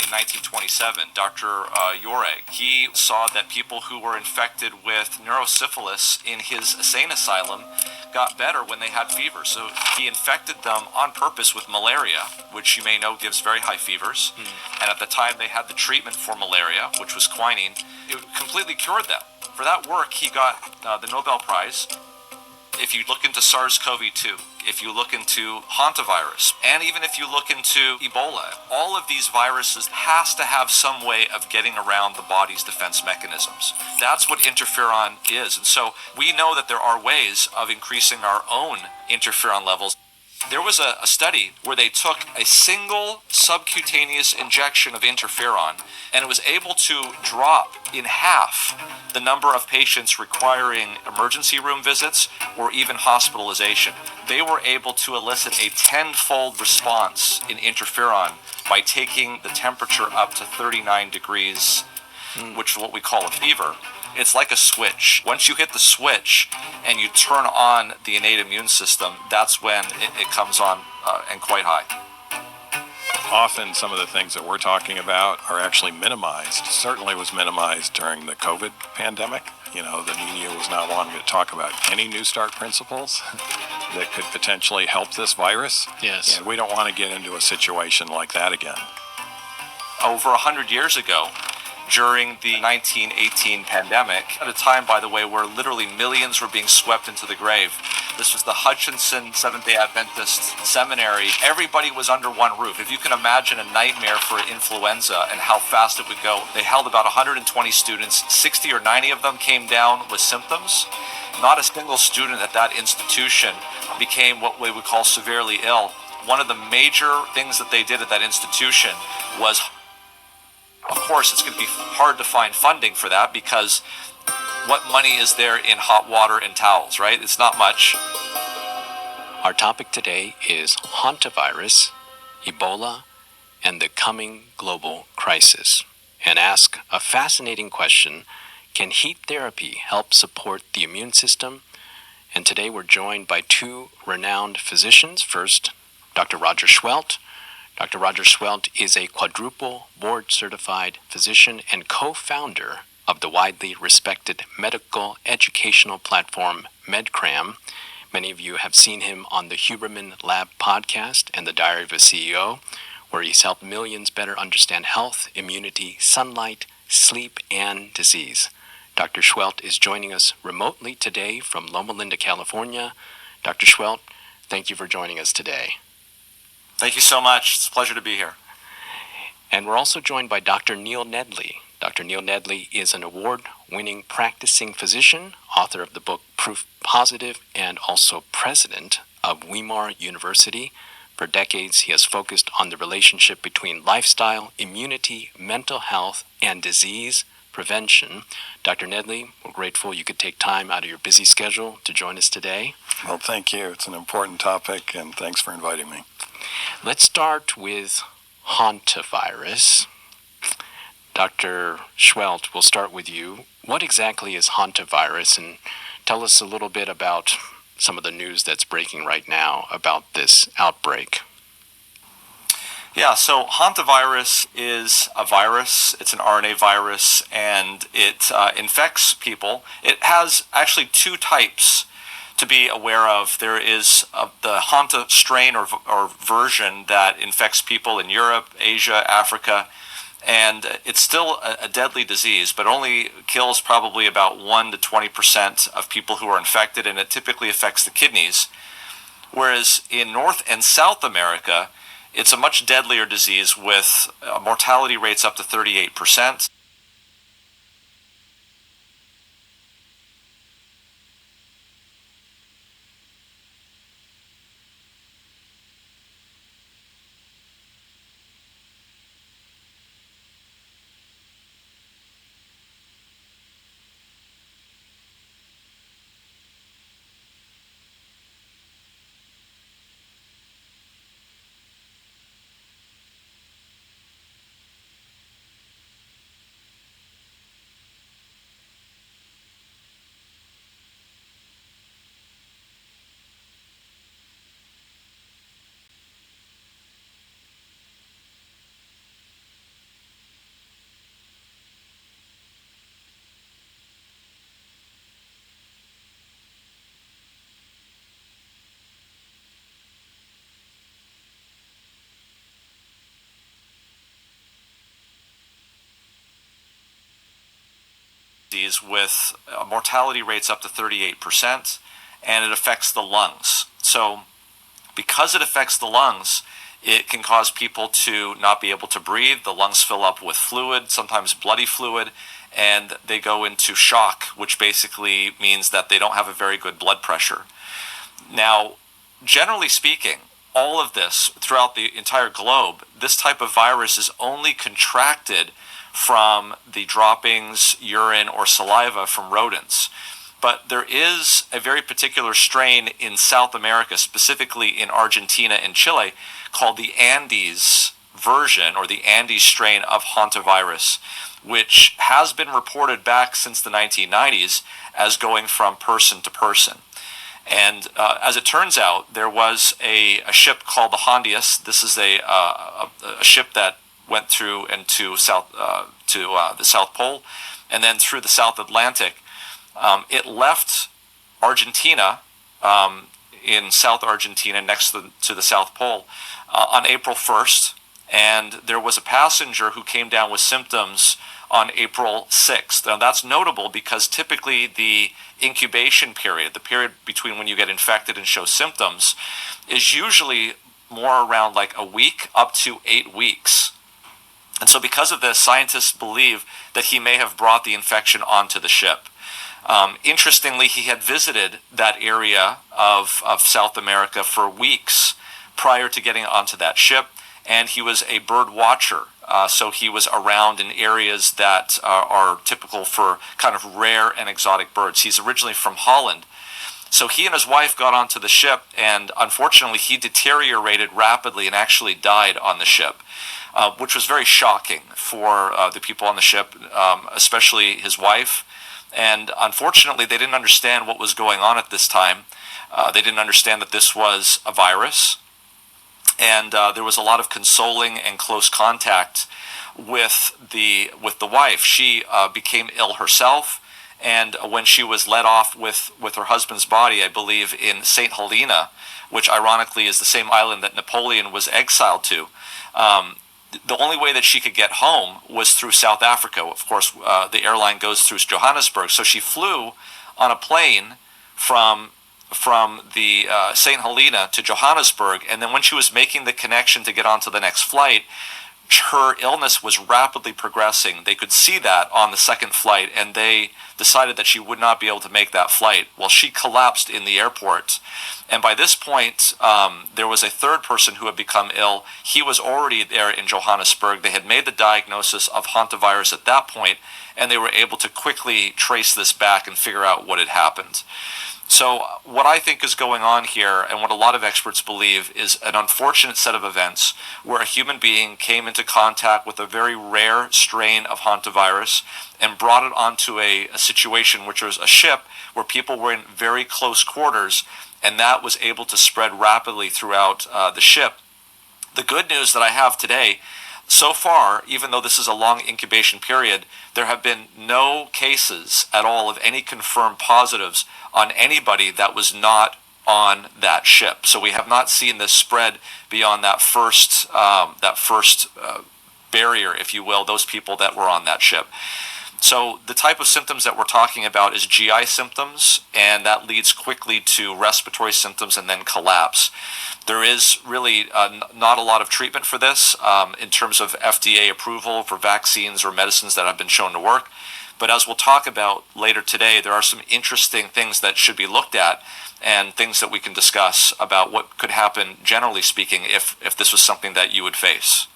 in 1927, Dr. Joreg. He saw that people who were infected with neurosyphilis in his insane asylum got better when they had fever. So he infected them on purpose with malaria, which you may know gives very high fevers. And at the time they had the treatment for malaria, which was quinine. It completely cured them. For that work, he got the Nobel Prize. If you look into SARS-CoV-2, if you look into hantavirus, and even if you look into Ebola, all of these viruses has to have some way of getting around the body's defense mechanisms. That's what interferon is. And so we know that there are ways of increasing our own interferon levels. There was a study where they took a single subcutaneous injection of interferon and it was able to drop in half the number of patients requiring emergency room visits or even hospitalization. They were able to elicit a 10-fold response in interferon by taking the temperature up to 39 degrees, which is what we call a fever. It's like a switch. Once you hit the switch and you turn on the innate immune system, that's when it comes on and quite high. Often some of the things that we're talking about are actually minimized. Certainly was minimized during the COVID pandemic. You know, the media was not wanting to talk about any New START principles that could potentially help this virus. Yes. And we don't want to get into a situation like that again. Over 100 years ago, during the 1918 pandemic, at a time, by the way, where literally millions were being swept into the grave. This was the Hutchinson Seventh-day Adventist Seminary. Everybody was under one roof. If you can imagine a nightmare for influenza and how fast it would go, they held about 120 students. 60 or 90 of them came down with symptoms. Not a single student at that institution became what we would call severely ill. One of the major things that they did at that institution was, of course, it's going to be hard to find funding for that because what money is there in hot water and towels, right? It's not much. Our topic today is hantavirus, Ebola, and the coming global crisis. And ask a fascinating question: can heat therapy help support the immune system? And today we're joined by two renowned physicians. First, Dr. Roger Seheult. Dr. Roger Seheult is a quadruple board-certified physician and co-founder of the widely respected medical educational platform MedCram. Many of you have seen him on the Huberman Lab podcast and the Diary of a CEO, where he's helped millions better understand health, immunity, sunlight, sleep, and disease. Dr. Seheult is joining us remotely today from Loma Linda, California. Dr. Seheult, thank you for joining us today. Thank you so much. It's a pleasure to be here. And we're also joined by Dr. Neil Nedley. Dr. Neil Nedley is an award-winning practicing physician, author of the book Proof Positive, and also president of Weimar University. For decades, he has focused on the relationship between lifestyle, immunity, mental health, and disease prevention. Dr. Nedley, we're grateful you could take time out of your busy schedule to join us today. Well, thank you. It's an important topic, and thanks for inviting me. Let's start with hantavirus. Dr. Seheult, we'll start with you. What exactly is hantavirus, and tell us a little bit about some of the news that's breaking right now about this outbreak. Yeah, so hantavirus is a virus. It's an RNA virus, and it infects people. It has actually two types to be aware of. There is the Hanta strain or version that infects people in Europe, Asia, Africa, and it's still a deadly disease, but only kills probably about 1 to 20% of people who are infected, and it typically affects the kidneys. Whereas in North and South America, it's a much deadlier disease with mortality rates up to 38%. disease with mortality rates up to 38%, and it affects the lungs. So because it affects the lungs, it can cause people to not be able to breathe. The lungs fill up with fluid, sometimes bloody fluid, and they go into shock, which basically means that they don't have a very good blood pressure. Now, generally speaking, all of this throughout the entire globe, this type of virus is only contracted from the droppings, urine, or saliva from rodents. But there is a very particular strain in South America, specifically in Argentina and Chile, called the Andes version, or the Andes strain of hantavirus, which has been reported back since the 1990s as going from person to person. And as it turns out, there was a ship called the Hondius. This is a ship that went through into the South Pole, and then through the South Atlantic. It left Argentina, in South Argentina, next to the South Pole, on April 1st, and there was a passenger who came down with symptoms on April 6th. Now that's notable because typically the incubation period, the period between when you get infected and show symptoms, is usually more around like a week up to 8 weeks. And so because of this, scientists believe that he may have brought the infection onto the ship. Interestingly, he had visited that area of South America for weeks prior to getting onto that ship, and he was a bird watcher. So he was around in areas that are typical for kind of rare and exotic birds. He's originally from Holland. So he and his wife got onto the ship, and unfortunately he deteriorated rapidly and actually died on the ship, which was very shocking for the people on the ship, especially his wife. And unfortunately, they didn't understand what was going on at this time. They didn't understand that this was a virus. And there was a lot of consoling and close contact with the wife. She became ill herself, and when she was let off with her husband's body, I believe in St. Helena, which ironically is the same island that Napoleon was exiled to, the only way that she could get home was through South Africa. Of course, the airline goes through Johannesburg. So she flew on a plane from the St. Helena to Johannesburg, and then when she was making the connection to get onto the next flight, her illness was rapidly progressing. They could see that on the second flight, and they decided that she would not be able to make that flight. Well, she collapsed in the airport, and by this point, there was a third person who had become ill. He was already there in Johannesburg. They had made the diagnosis of hantavirus at that point, and they were able to quickly trace this back and figure out what had happened. So what I think is going on here, and what a lot of experts believe, is an unfortunate set of events where a human being came into contact with a very rare strain of hantavirus and brought it onto a situation which was a ship where people were in very close quarters, and that was able to spread rapidly throughout the ship. The good news that I have today, so far, even though this is a long incubation period, there have been no cases at all of any confirmed positives on anybody that was not on that ship. So we have not seen this spread beyond that first barrier, if you will, those people that were on that ship. So the type of symptoms that we're talking about is GI symptoms, and that leads quickly to respiratory symptoms and then collapse. There is really not a lot of treatment for this in terms of FDA approval for vaccines or medicines that have been shown to work. But as we'll talk about later today, there are some interesting things that should be looked at and things that we can discuss about what could happen, generally speaking, if this was something that you would face.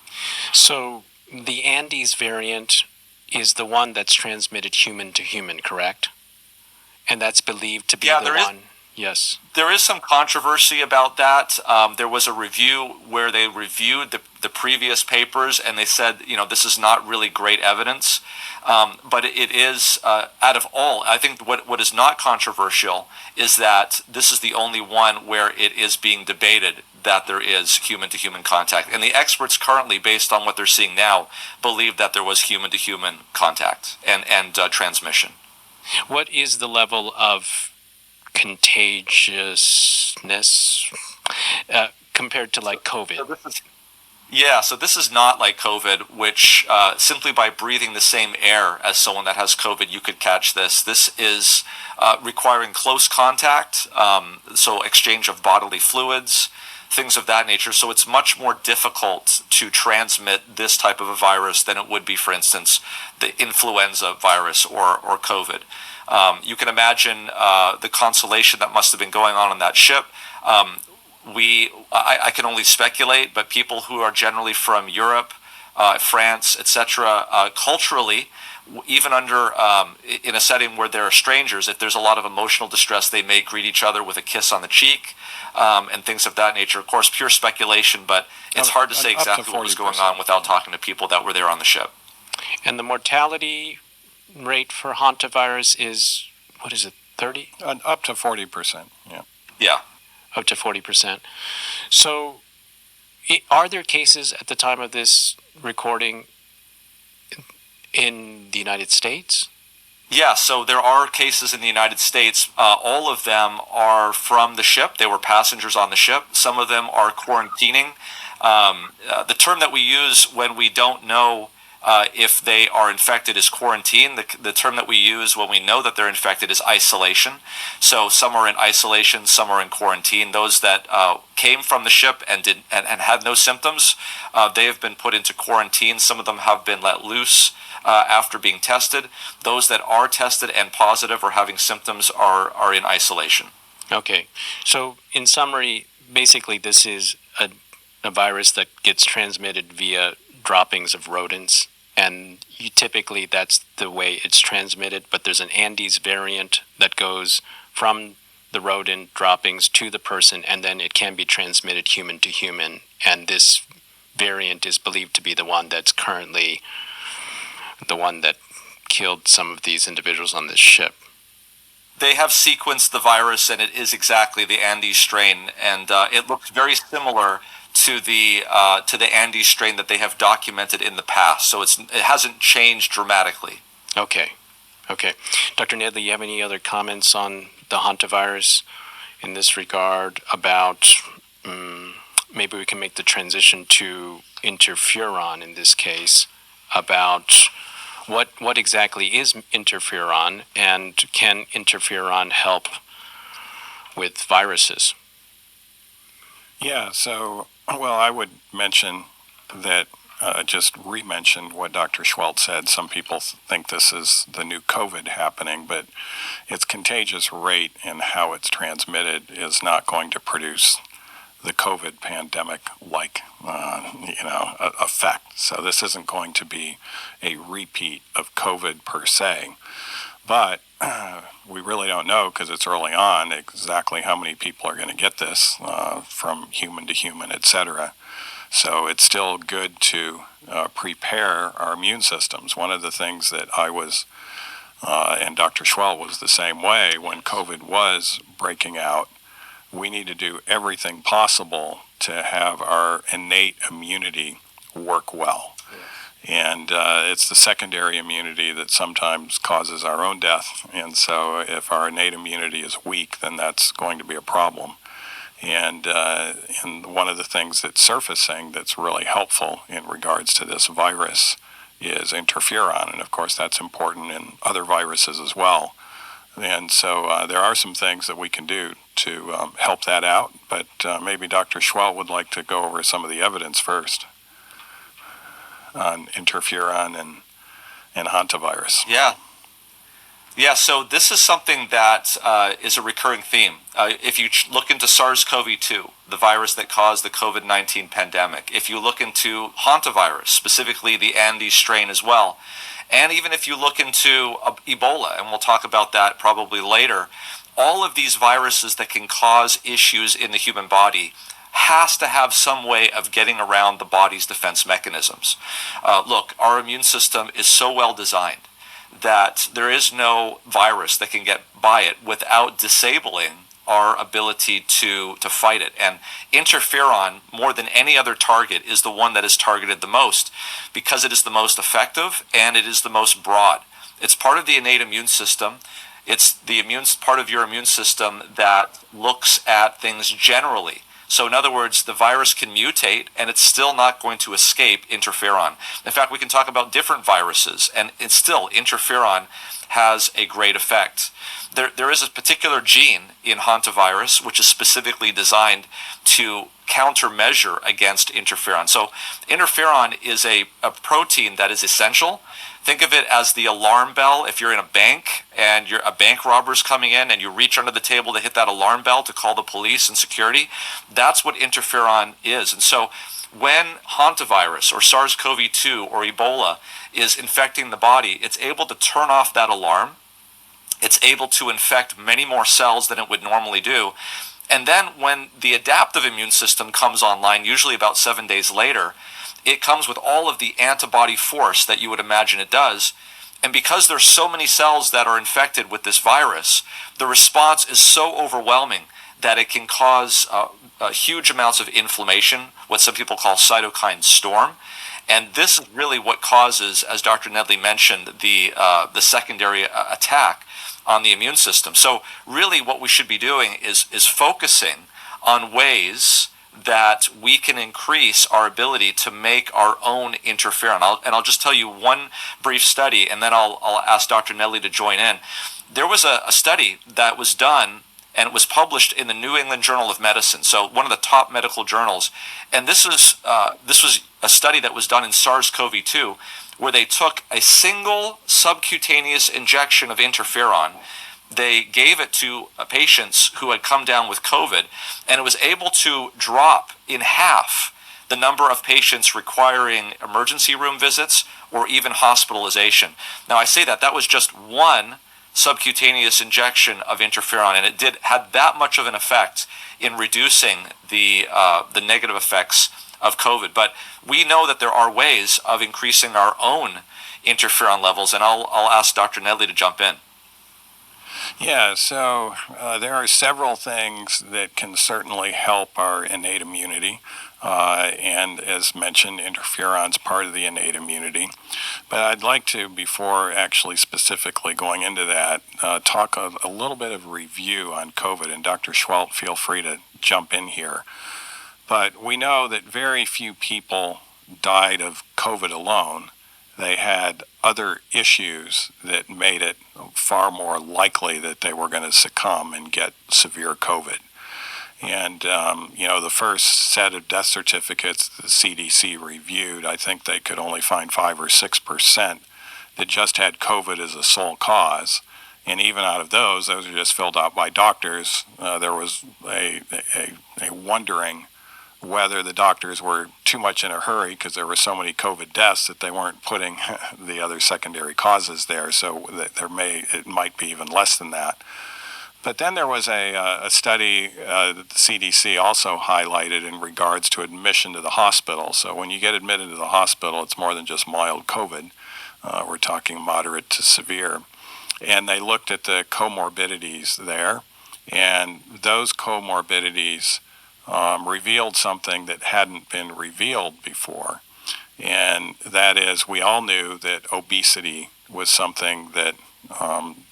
So the Andes variant is the one that's transmitted human to human, correct? And that's believed to be the one. Yes. There is some controversy about that. There was a review where they reviewed the previous papers, and they said, this is not really great evidence. But it is, out of all, I think what is not controversial is that this is the only one where it is being debated that there is human-to-human contact. And the experts currently, based on what they're seeing now, believe that there was human-to-human contact and transmission. What is the level of contagiousness compared to like COVID? Yeah, so this is not like COVID, which simply by breathing the same air as someone that has COVID, you could catch this. This is requiring close contact, so exchange of bodily fluids, things of that nature. So it's much more difficult to transmit this type of a virus than it would be, for instance, the influenza virus or COVID. You can imagine the consolation that must have been going on that ship. I can only speculate, but people who are generally from Europe, France, etc., culturally, even under in a setting where there are strangers, if there's a lot of emotional distress, they may greet each other with a kiss on the cheek and things of that nature. Of course, pure speculation, but it's hard to say exactly what was going on without talking to people that were there on the ship. And the mortality rate for hantavirus is, what is it, 30? Up to 40%, yeah. Yeah. Up to 40%. So, are there cases at the time of this recording in the United States? Yeah, so there are cases in the United States. All of them are from the ship. They were passengers on the ship. Some of them are quarantining. The term that we use when we don't know if they are infected is quarantine. The term that we use when we know that they're infected is isolation. So some are in isolation, some are in quarantine. Those that came from the ship and had no symptoms, they have been put into quarantine. Some of them have been let loose after being tested. Those that are tested and positive or having symptoms are in isolation. Okay. So in summary, basically this is a virus that gets transmitted via droppings of rodents. And typically that's the way it's transmitted, but there's an Andes variant that goes from the rodent droppings to the person, and then it can be transmitted human to human. And this variant is believed to be the one that's currently the one that killed some of these individuals on this ship. They have sequenced the virus, and it is exactly the Andes strain, and it looks very similar to the Andes strain that they have documented in the past. So it hasn't changed dramatically. Okay. Dr. Nedley, you have any other comments on the hantavirus in this regard about maybe we can make the transition to interferon in this case, about what exactly is interferon, and can interferon help with viruses? Yeah, so, well, I would mention that, just re-mention what Dr. Seheult said. Some people think this is the new COVID happening, but its contagious rate and how it's transmitted is not going to produce the COVID pandemic-like, effect. So this isn't going to be a repeat of COVID per se. But we really don't know, because it's early on, exactly how many people are going to get this from human to human, etc. So it's still good to prepare our immune systems. One of the things that I was, and Dr. Seheult was the same way, when COVID was breaking out, we need to do everything possible to have our innate immunity work well. And it's the secondary immunity that sometimes causes our own death. And so if our innate immunity is weak, then that's going to be a problem. And one of the things that's surfacing that's really helpful in regards to this virus is interferon. And of course, that's important in other viruses as well. And so there are some things that we can do to help that out. But maybe Dr. Seheult would like to go over some of the evidence first on interferon and hantavirus. Yeah, so this is something that is a recurring theme. If you look into SARS-CoV-2, the virus that caused the COVID-19 pandemic, if you look into hantavirus, specifically the Andes strain as well, and even if you look into Ebola, and we'll talk about that probably later, all of these viruses that can cause issues in the human body has to have some way of getting around the body's defense mechanisms. Look, our immune system is so well designed that there is no virus that can get by it without disabling our ability to fight it. And interferon, more than any other target, is the one that is targeted the most because it is the most effective and it is the most broad. It's part of the innate immune system. It's the part of your immune system that looks at things generally. So in other words, the virus can mutate and it's still not going to escape interferon. In fact, we can talk about different viruses, and it's still interferon has a great effect. There is a particular gene in hantavirus which is specifically designed to countermeasure against interferon. So interferon is a protein that is essential. Think of it as the alarm bell if you're in a bank and a bank robber's coming in and you reach under the table to hit that alarm bell to call the police and security. That's what interferon is. And so when hantavirus or SARS-CoV-2 or Ebola is infecting the body, it's able to turn off that alarm. It's able to infect many more cells than it would normally do. And then when the adaptive immune system comes online, usually about 7 days later, it comes with all of the antibody force that you would imagine it does. And because there's so many cells that are infected with this virus, the response is so overwhelming that it can cause huge amounts of inflammation, what some people call cytokine storm. And this is really what causes, as Dr. Nedley mentioned, the secondary attack on the immune system. So really what we should be doing is focusing on ways that we can increase our ability to make our own interferon. I'll just tell you one brief study, and then I'll ask Dr. Nedley to join in. There was a study that was done, and it was published in the New England Journal of Medicine, so one of the top medical journals. And this was a study that was done in SARS-CoV-2, where they took a single subcutaneous injection of interferon. They gave it to patients who had come down with COVID, and it was able to drop in half the number of patients requiring emergency room visits or even hospitalization. Now, I say that was just one subcutaneous injection of interferon, and it had that much of an effect in reducing the negative effects of COVID. But we know that there are ways of increasing our own interferon levels, and I'll ask Dr. Nedley to jump in. Yeah, so there are several things that can certainly help our innate immunity. And as mentioned, interferon's part of the innate immunity. But I'd like to, before actually specifically going into that, talk a little bit of review on COVID. And Dr. Seheult, feel free to jump in here. But we know that very few people died of COVID alone. They had other issues that made it far more likely that they were going to succumb and get severe COVID. And, the first set of death certificates the CDC reviewed, I think they could only find 5 or 6% that just had COVID as a sole cause. And even out of those are just filled out by doctors. There was a wondering whether the doctors were too much in a hurry because there were so many COVID deaths that they weren't putting the other secondary causes there. So it might be even less than that. But then there was a study that the CDC also highlighted in regards to admission to the hospital. So when you get admitted to the hospital, it's more than just mild COVID. We're talking moderate to severe. And they looked at the comorbidities there. And those comorbidities revealed something that hadn't been revealed before. And that is, we all knew that obesity was something that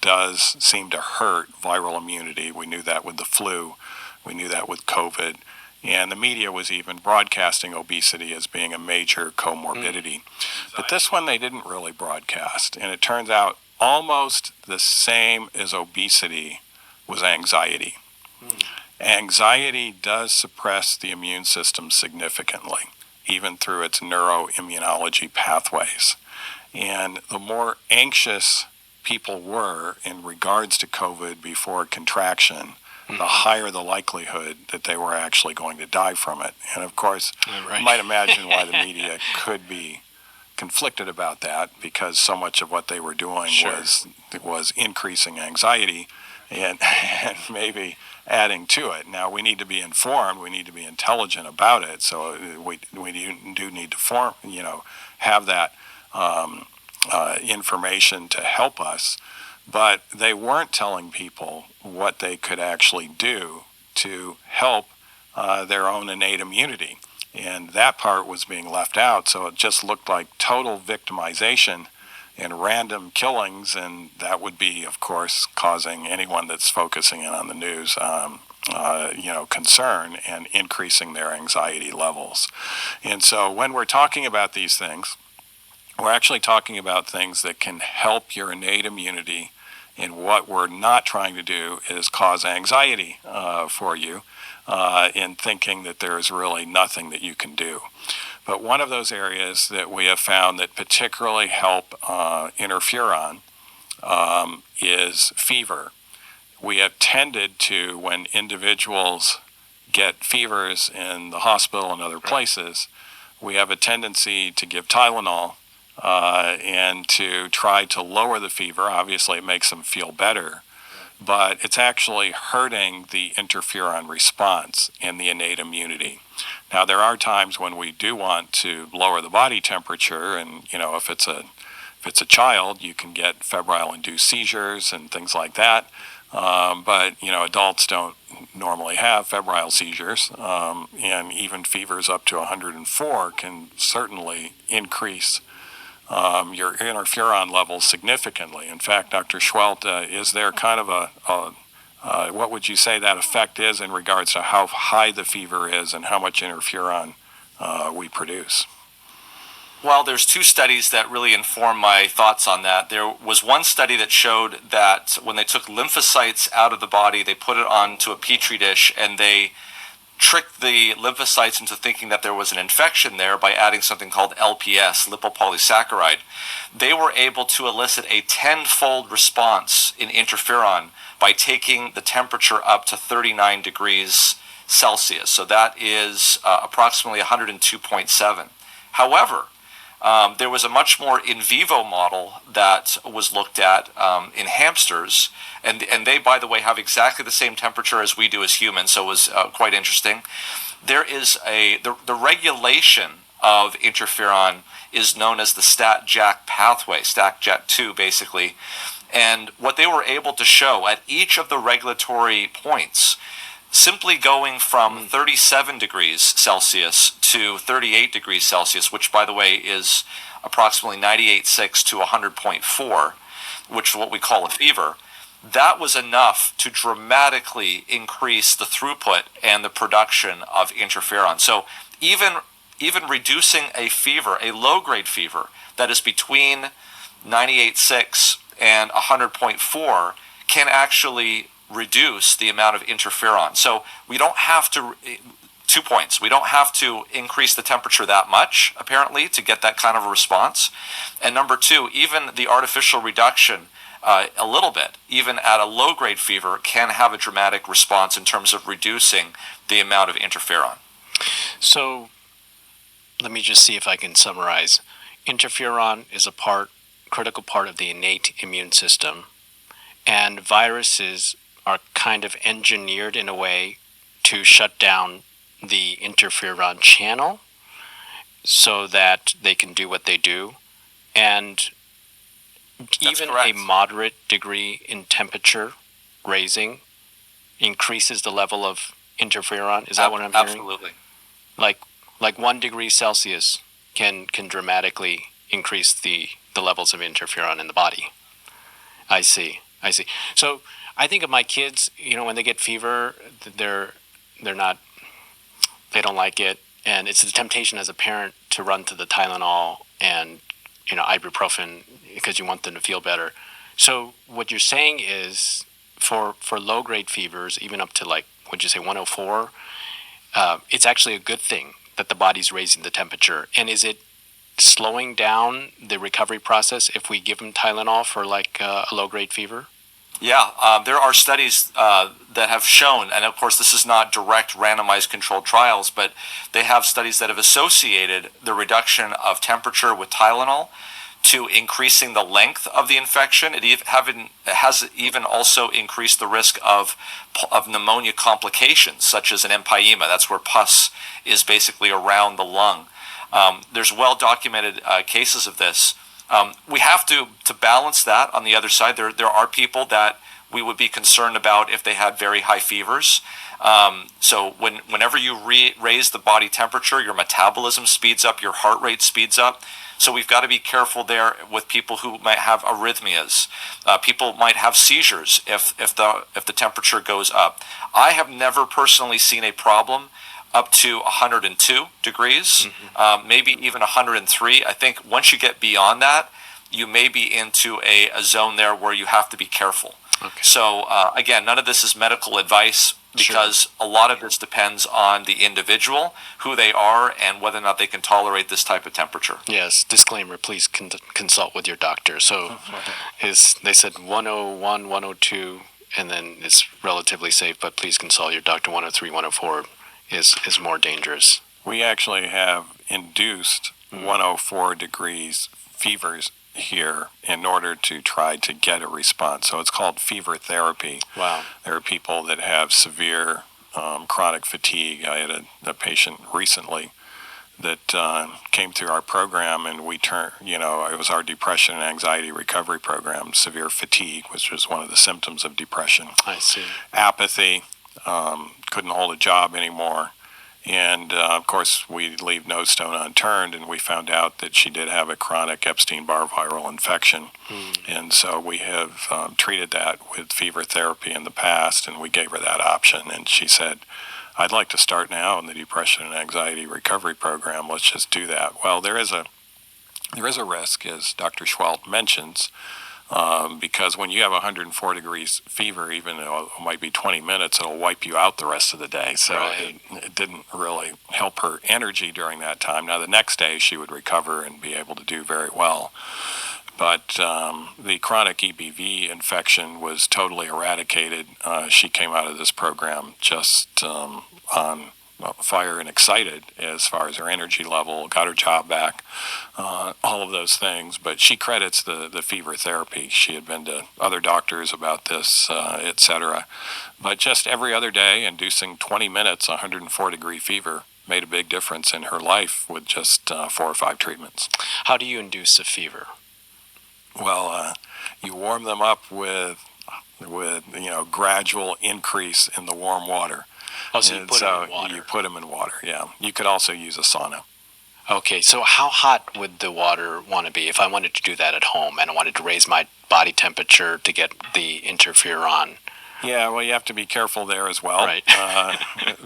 does seem to hurt viral immunity. We knew that with the flu. We knew that with COVID. And the media was even broadcasting obesity as being a major comorbidity. But this one they didn't really broadcast. And it turns out almost the same as obesity was anxiety. Anxiety does suppress the immune system significantly, even through its neuroimmunology pathways. And the more anxious people were in regards to COVID before contraction, the higher the likelihood that they were actually going to die from it. And of course, you might imagine why the media could be conflicted about that, because so much of what they were doing was increasing anxiety and maybe adding to it. Now, we need to be informed, we need to be intelligent about it, so we do need to have that information to help us, but they weren't telling people what they could actually do to help their own innate immunity. And that part was being left out, so it just looked like total victimization and random killings, and that would be, of course, causing anyone that's focusing in on the news concern and increasing their anxiety levels. And so when we're talking about these things, we're actually talking about things that can help your innate immunity. And what we're not trying to do is cause anxiety for you in thinking that there is really nothing that you can do. But one of those areas that we have found that particularly help interferon is fever. We have tended to, when individuals get fevers in the hospital and other places, we have a tendency to give Tylenol and to try to lower the fever. Obviously, it makes them feel better, but it's actually hurting the interferon response and the innate immunity. Now, there are times when we do want to lower the body temperature, and if it's a child, you can get febrile-induced seizures and things like that. But adults don't normally have febrile seizures, and even fevers up to 104 can certainly increase your interferon levels significantly. In fact, Dr. Seheult, is there kind of what would you say that effect is in regards to how high the fever is and how much interferon we produce? Well, there's two studies that really inform my thoughts on that. There was one study that showed that when they took lymphocytes out of the body, they put it onto a petri dish, and they tricked the lymphocytes into thinking that there was an infection there by adding something called LPS, lipopolysaccharide. They were able to elicit a 10-fold response in interferon by taking the temperature up to 39 degrees Celsius. So that is approximately 102.7. However, there was a much more in vivo model that was looked at in hamsters, and they, by the way, have exactly the same temperature as we do as humans, so it was quite interesting. There is the regulation of interferon is known as the STAT-JAK pathway, STAT-JAK2 basically, and what they were able to show at each of the regulatory points, simply going from 37 degrees Celsius to 38 degrees Celsius, which, by the way, is approximately 98.6 to 100.4, which is what we call a fever, that was enough to dramatically increase the throughput and the production of interferon. So even reducing a fever, a low-grade fever, that is between 98.6 and 100.4, can actually reduce the amount of interferon. So we don't have to, 2 points, we don't have to increase the temperature that much, apparently, to get that kind of a response. And number two, even the artificial reduction, a little bit, even at a low-grade fever, can have a dramatic response in terms of reducing the amount of interferon. So let me just see if I can summarize. Interferon is a critical part of the innate immune system, and viruses are kind of engineered in a way to shut down the interferon channel so that they can do what they do. And even a moderate degree in temperature raising increases the level of interferon. Is that what I'm hearing? Absolutely. Like 1 degree Celsius can dramatically increase the levels of interferon in the body. I see. So I think of my kids, when they get fever, they don't like it, and it's a temptation as a parent to run to the Tylenol and ibuprofen because you want them to feel better. So what you're saying is, for low-grade fevers, even up to 104, it's actually a good thing that the body's raising the temperature. And is it slowing down the recovery process if we give them Tylenol for a low-grade fever? Yeah, there are studies that have shown, and of course this is not direct randomized controlled trials, but they have studies that have associated the reduction of temperature with Tylenol to increasing the length of the infection. It has even also increased the risk of pneumonia complications, such as an empyema. That's where pus is basically around the lung. There's well-documented cases of this. We have to balance that on the other side. There are people that we would be concerned about if they had very high fevers. So whenever you raise the body temperature, your metabolism speeds up, your heart rate speeds up. So we've got to be careful there with people who might have arrhythmias. People might have seizures if the temperature goes up. I have never personally seen a problem up to 102 degrees, maybe even 103. I think once you get beyond that, you may be into a zone there where you have to be careful. Okay. So again, none of this is medical advice because a lot of this depends on the individual, who they are, and whether or not they can tolerate this type of temperature. Yes, disclaimer, please consult with your doctor. So they said 101, 102, and then it's relatively safe, but please consult your doctor. 103, 104 is more dangerous. We actually have induced 104 degrees fevers here in order to try to get a response. So it's called fever therapy. Wow. There are people that have severe chronic fatigue. I had a patient recently that came through our program, and it was our depression and anxiety recovery program, severe fatigue, which was one of the symptoms of depression. I see. Apathy, couldn't hold a job anymore. And, of course, we leave no stone unturned, and we found out that she did have a chronic Epstein-Barr viral infection. And so we have treated that with fever therapy in the past, and we gave her that option. And she said, I'd like to start now in the depression and anxiety recovery program. Let's just do that. Well, there is a risk, as Dr. Seheult mentions, because when you have 104 degrees fever, even though it might be 20 minutes, it'll wipe you out the rest of the day. So it didn't really help her energy during that time. Now, the next day, she would recover and be able to do very well. But the chronic EBV infection was totally eradicated. She came out of this program just on fire and excited as far as her energy level, got her job back, all of those things. But she credits the fever therapy. She had been to other doctors about this, etc. But just every other day, inducing 20 minutes, 104-degree fever, made a big difference in her life with just 4 or 5 treatments. How do you induce a fever? Well, you warm them up with gradual increase in the warm water. Oh, so you put them in water. You put them in water, yeah. You could also use a sauna. Okay, so how hot would the water want to be if I wanted to do that at home and I wanted to raise my body temperature to get the interferon? Yeah, well, you have to be careful there as well, right?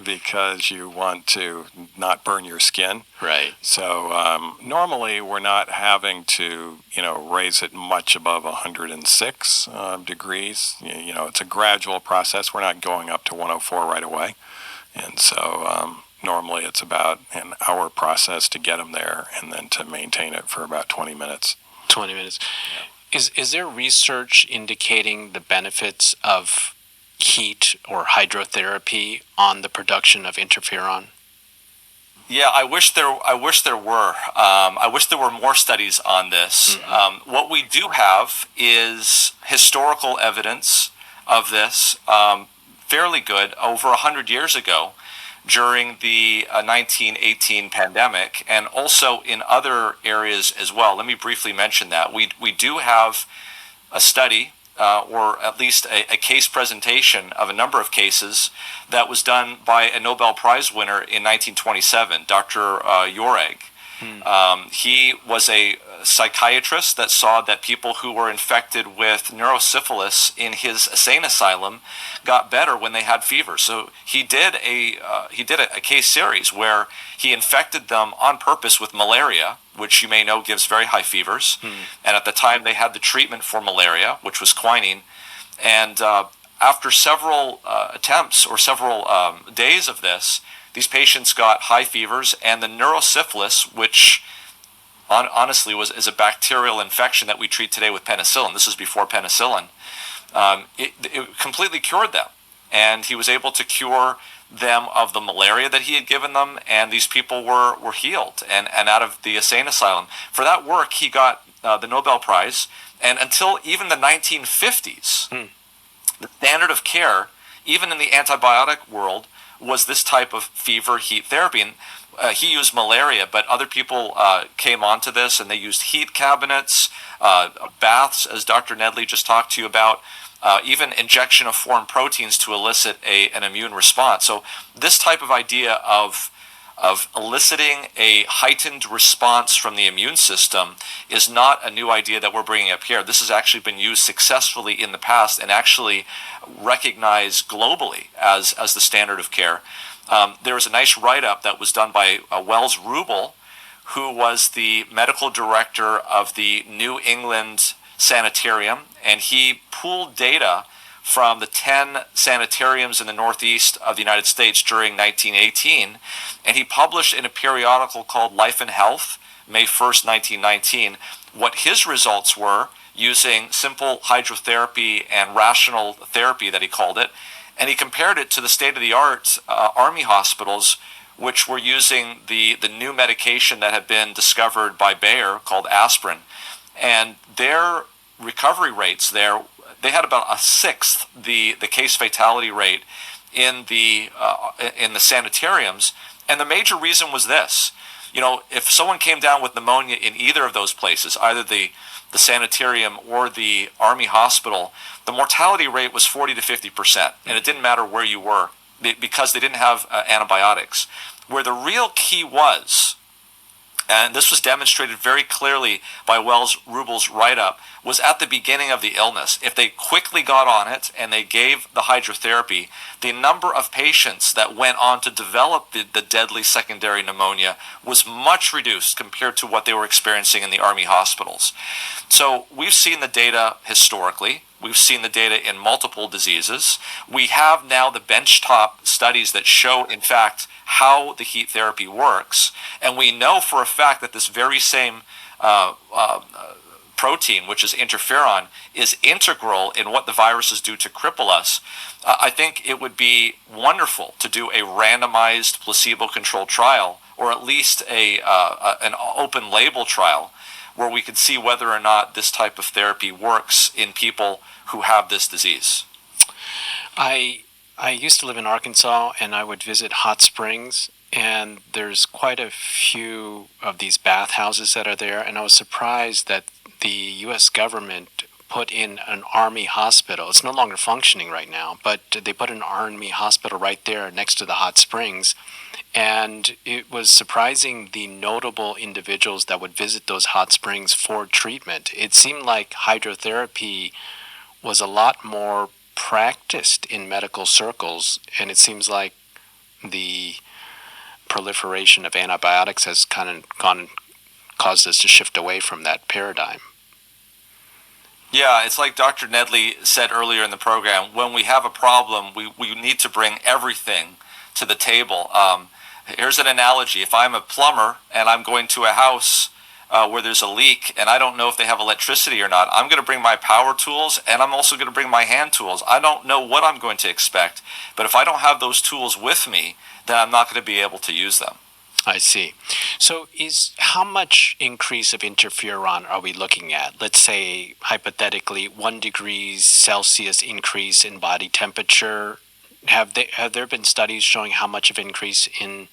Because you want to not burn your skin. Right. So normally we're not having to, raise it much above 106 degrees. It's a gradual process. We're not going up to 104 right away. And so normally it's about an hour process to get them there and then to maintain it for about 20 minutes. 20 minutes. Yeah. Is there research indicating the benefits of heat or hydrotherapy on the production of interferon? Yeah, I wish there were. I wish there were more studies on this. What we do have is historical evidence of this, fairly good, over 100 years ago during the 1918 pandemic, and also in other areas as well. Let me briefly mention that. We do have a study, or at least a case presentation of a number of cases that was done by a Nobel Prize winner in 1927, Dr. Joreg. He was a psychiatrist that saw that people who were infected with neurosyphilis in his insane asylum got better when they had fever. So he did a case series where he infected them on purpose with malaria, which you may know gives very high fevers. And at the time they had the treatment for malaria, which was quinine. And after several attempts or several days of this, these patients got high fevers, and the neurosyphilis, which honestly is a bacterial infection that we treat today with penicillin. This is before penicillin. It completely cured them, and he was able to cure them of the malaria that he had given them, and these people were healed and out of the insane asylum. For that work, he got the Nobel Prize, and until even the 1950s, the standard of care, even in the antibiotic world, was this type of fever heat therapy. And he used malaria, but other people came onto this, and they used heat cabinets, baths, as Dr. Nedley just talked to you about, even injection of foreign proteins to elicit an immune response. So this type of idea of of eliciting a heightened response from the immune system is not a new idea that we're bringing up here. This has actually been used successfully in the past and actually recognized globally as the standard of care. There was a nice write-up that was done by Wells Rubel, who was the medical director of the New England Sanitarium, and he pooled data from the 10 sanitariums in the Northeast of the United States during 1918, and he published in a periodical called Life and Health, May 1st, 1919, what his results were using simple hydrotherapy and rational therapy, that he called it, and he compared it to the state-of-the-art army hospitals, which were using the new medication that had been discovered by Bayer called aspirin. And their recovery rates there, they had about a sixth the case fatality rate in the sanitariums. And the major reason was this. You know, if someone came down with pneumonia in either of those places, either the sanitarium or the army hospital, the mortality rate was 40 to 50%. And it didn't matter where you were because they didn't have antibiotics. Where the real key was, and this was demonstrated very clearly by Wells Rubel's write-up, was at the beginning of the illness. If they quickly got on it and they gave the hydrotherapy, the number of patients that went on to develop the deadly secondary pneumonia was much reduced compared to what they were experiencing in the army hospitals. So we've seen the data historically. We've seen the data in multiple diseases. We have now the benchtop studies that show, in fact, how the heat therapy works. And we know for a fact that this very same protein, which is interferon, is integral in what the viruses do to cripple us. I think it would be wonderful to do a randomized placebo-controlled trial, or at least an open label trial, where we could see whether or not this type of therapy works in people who have this disease. I used to live in Arkansas, and I would visit hot springs, and there's quite a few of these bathhouses that are there, and I was surprised that the U.S. government put in an army hospital. It's no longer functioning right now, but they put an army hospital right there next to the hot springs. And it was surprising the notable individuals that would visit those hot springs for treatment. It seemed like hydrotherapy was a lot more practiced in medical circles, and it seems like the proliferation of antibiotics has kind of caused us to shift away from that paradigm. Yeah, it's like Dr. Nedley said earlier in the program, when we have a problem, we need to bring everything to the table. Here's an analogy. If I'm a plumber and I'm going to a house where there's a leak and I don't know if they have electricity or not, I'm going to bring my power tools and I'm also going to bring my hand tools. I don't know what I'm going to expect, but if I don't have those tools with me, then I'm not going to be able to use them. I see. So how much increase of interferon are we looking at? Let's say, hypothetically, 1 degree Celsius increase in body temperature. Have there been studies showing how much of increase in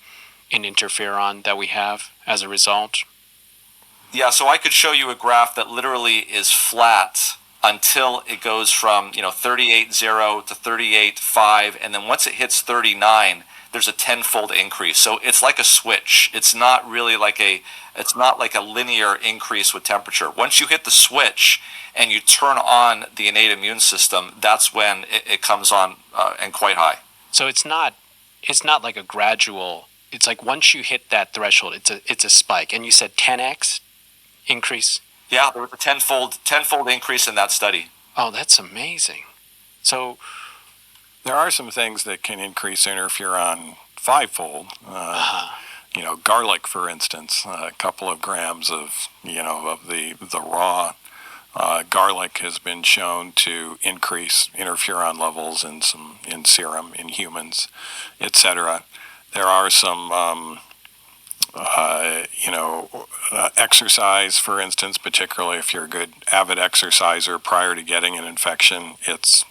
interferon that we have as a result? Yeah, so I could show you a graph that literally is flat until it goes from 38.0 to 38.5, and then once it hits 39, there's a tenfold increase. So it's like a switch. It's not really like a linear increase with temperature. Once you hit the switch and you turn on the innate immune system, that's when it comes on and quite high. So it's not like a gradual. It's like once you hit that threshold, it's a spike. And you said 10x increase? Yeah, there was a tenfold increase in that study. Oh, that's amazing. So there are some things that can increase interferon fivefold. Garlic, for instance, a couple of grams of the raw garlic has been shown to increase interferon levels in serum in humans, etc. There are some exercise, for instance, particularly if you're a good avid exerciser prior to getting an infection,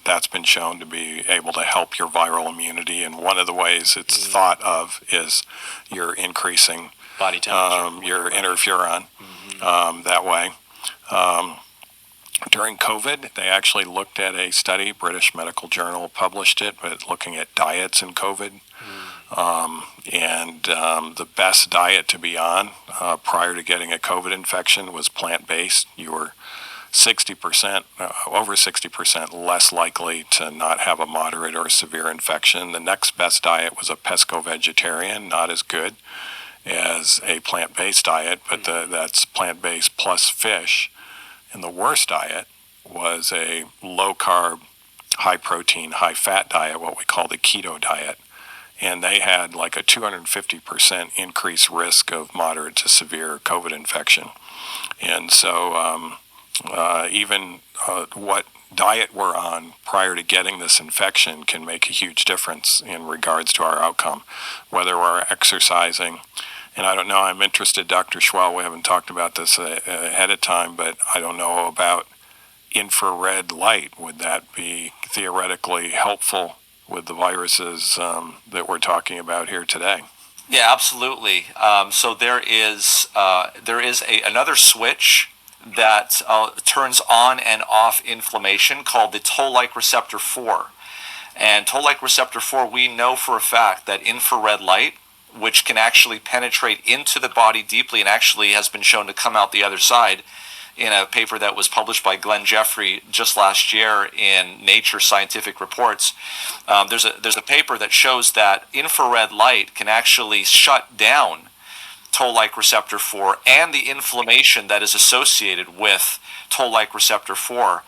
that's been shown to be able to help your viral immunity. And one of the ways it's thought of is you're increasing body temperature, your interferon that way. During COVID, they actually looked at a study, British Medical Journal published it, but looking at diets in COVID. The best diet to be on prior to getting a COVID infection was plant-based. You were 60%, over 60% less likely to not have a moderate or severe infection. The next best diet was a pesco-vegetarian, not as good as a plant-based diet, but that's plant-based plus fish. And the worst diet was a low-carb, high-protein, high-fat diet, what we call the keto diet. And they had like a 250% increased risk of moderate to severe COVID infection. And so even what diet we're on prior to getting this infection can make a huge difference in regards to our outcome, whether we're exercising. And I don't know, I'm interested, Dr. Schwal, we haven't talked about this ahead of time, but I don't know about infrared light. Would that be theoretically helpful with the viruses that we're talking about here today? Yeah, absolutely. So there is another switch that turns on and off inflammation called the toll-like receptor 4. And toll-like receptor 4, we know for a fact that infrared light, which can actually penetrate into the body deeply and actually has been shown to come out the other side in a paper that was published by Glenn Jeffrey just last year in Nature Scientific Reports. There's a paper that shows that infrared light can actually shut down toll-like receptor 4 and the inflammation that is associated with toll-like receptor 4.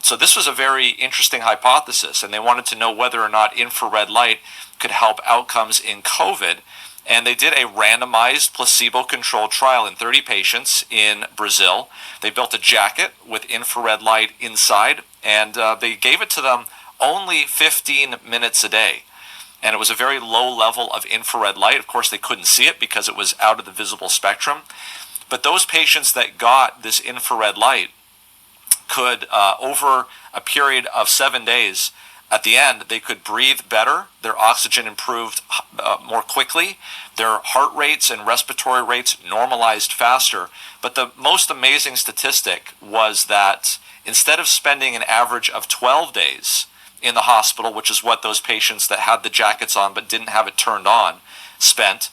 So this was a very interesting hypothesis, and they wanted to know whether or not infrared light could help outcomes in COVID. And they did a randomized placebo-controlled trial in 30 patients in Brazil. They built a jacket with infrared light inside, and they gave it to them only 15 minutes a day. And it was a very low level of infrared light. Of course, they couldn't see it because it was out of the visible spectrum. But those patients that got this infrared light could, over a period of 7 days, at the end, they could breathe better, their oxygen improved more quickly, their heart rates and respiratory rates normalized faster. But the most amazing statistic was that instead of spending an average of 12 days in the hospital, which is what those patients that had the jackets on but didn't have it turned on spent,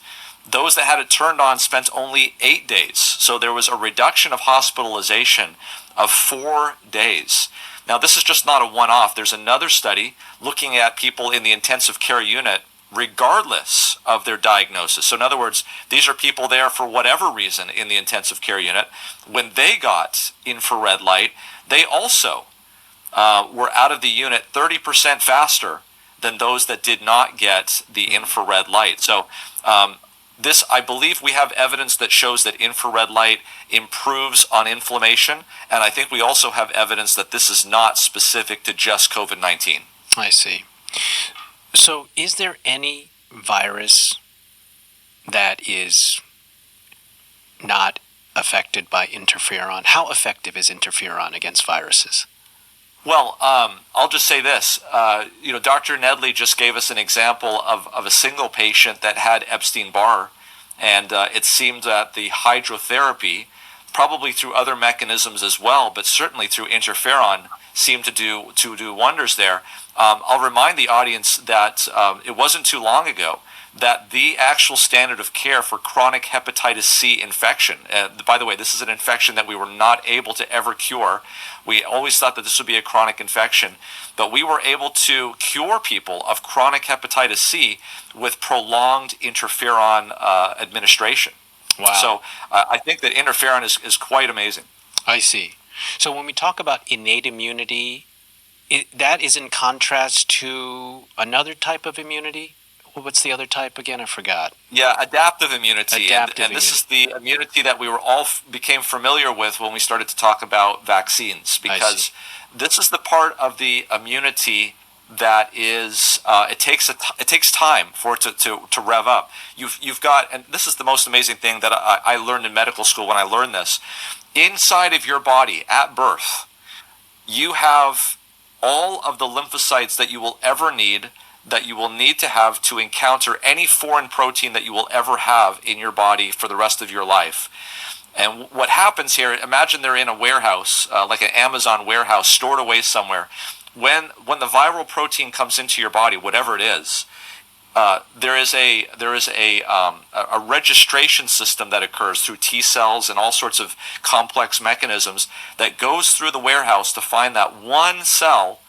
those that had it turned on spent only 8 days. So there was a reduction of hospitalization of 4 days. Now, this is just not a one-off. There's another study looking at people in the intensive care unit regardless of their diagnosis. So in other words, these are people there for whatever reason in the intensive care unit. When they got infrared light, they also were out of the unit 30% faster than those that did not get the infrared light. So this, I believe we have evidence that shows that infrared light improves on inflammation, and I think we also have evidence that this is not specific to just COVID-19. I see. So is there any virus that is not affected by interferon? How effective is interferon against viruses? Well, I'll just say this. Dr. Nedley just gave us an example of a single patient that had Epstein-Barr, and it seemed that the hydrotherapy, probably through other mechanisms as well, but certainly through interferon, seemed to do wonders there. I'll remind the audience that it wasn't too long ago that the actual standard of care for chronic hepatitis C infection, by the way, this is an infection that we were not able to ever cure. We always thought that this would be a chronic infection, but we were able to cure people of chronic hepatitis C with prolonged interferon administration. Wow. So I think that interferon is quite amazing. I see. So when we talk about innate immunity, that is in contrast to another type of immunity? What's the other type again? I forgot. Yeah, adaptive immunity. And this is immunity. the immunity that we were all became familiar with when we started to talk about vaccines, because this is the part of the immunity that is it takes time for it to rev up. You've got, and this is the most amazing thing that I learned in medical school when I learned this. Inside of your body at birth, you have all of the lymphocytes that you will ever need, that you will need to have to encounter any foreign protein that you will ever have in your body for the rest of your life. And what happens here, imagine they're in a warehouse, like an Amazon warehouse stored away somewhere. When the viral protein comes into your body, whatever it is, there is a registration system that occurs through T cells and all sorts of complex mechanisms that goes through the warehouse to find that one cell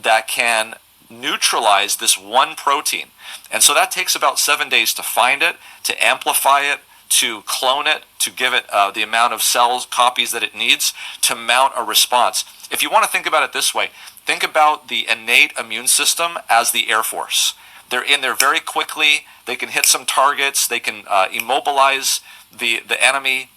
that can neutralize this one protein. And so that takes about 7 days to find it, to amplify it, to clone it, to give it the amount of cells, copies that it needs to mount a response. If you want to think about it this way, think about the innate immune system as the Air Force. They're in there very quickly. They can hit some targets. They can immobilize the enemy.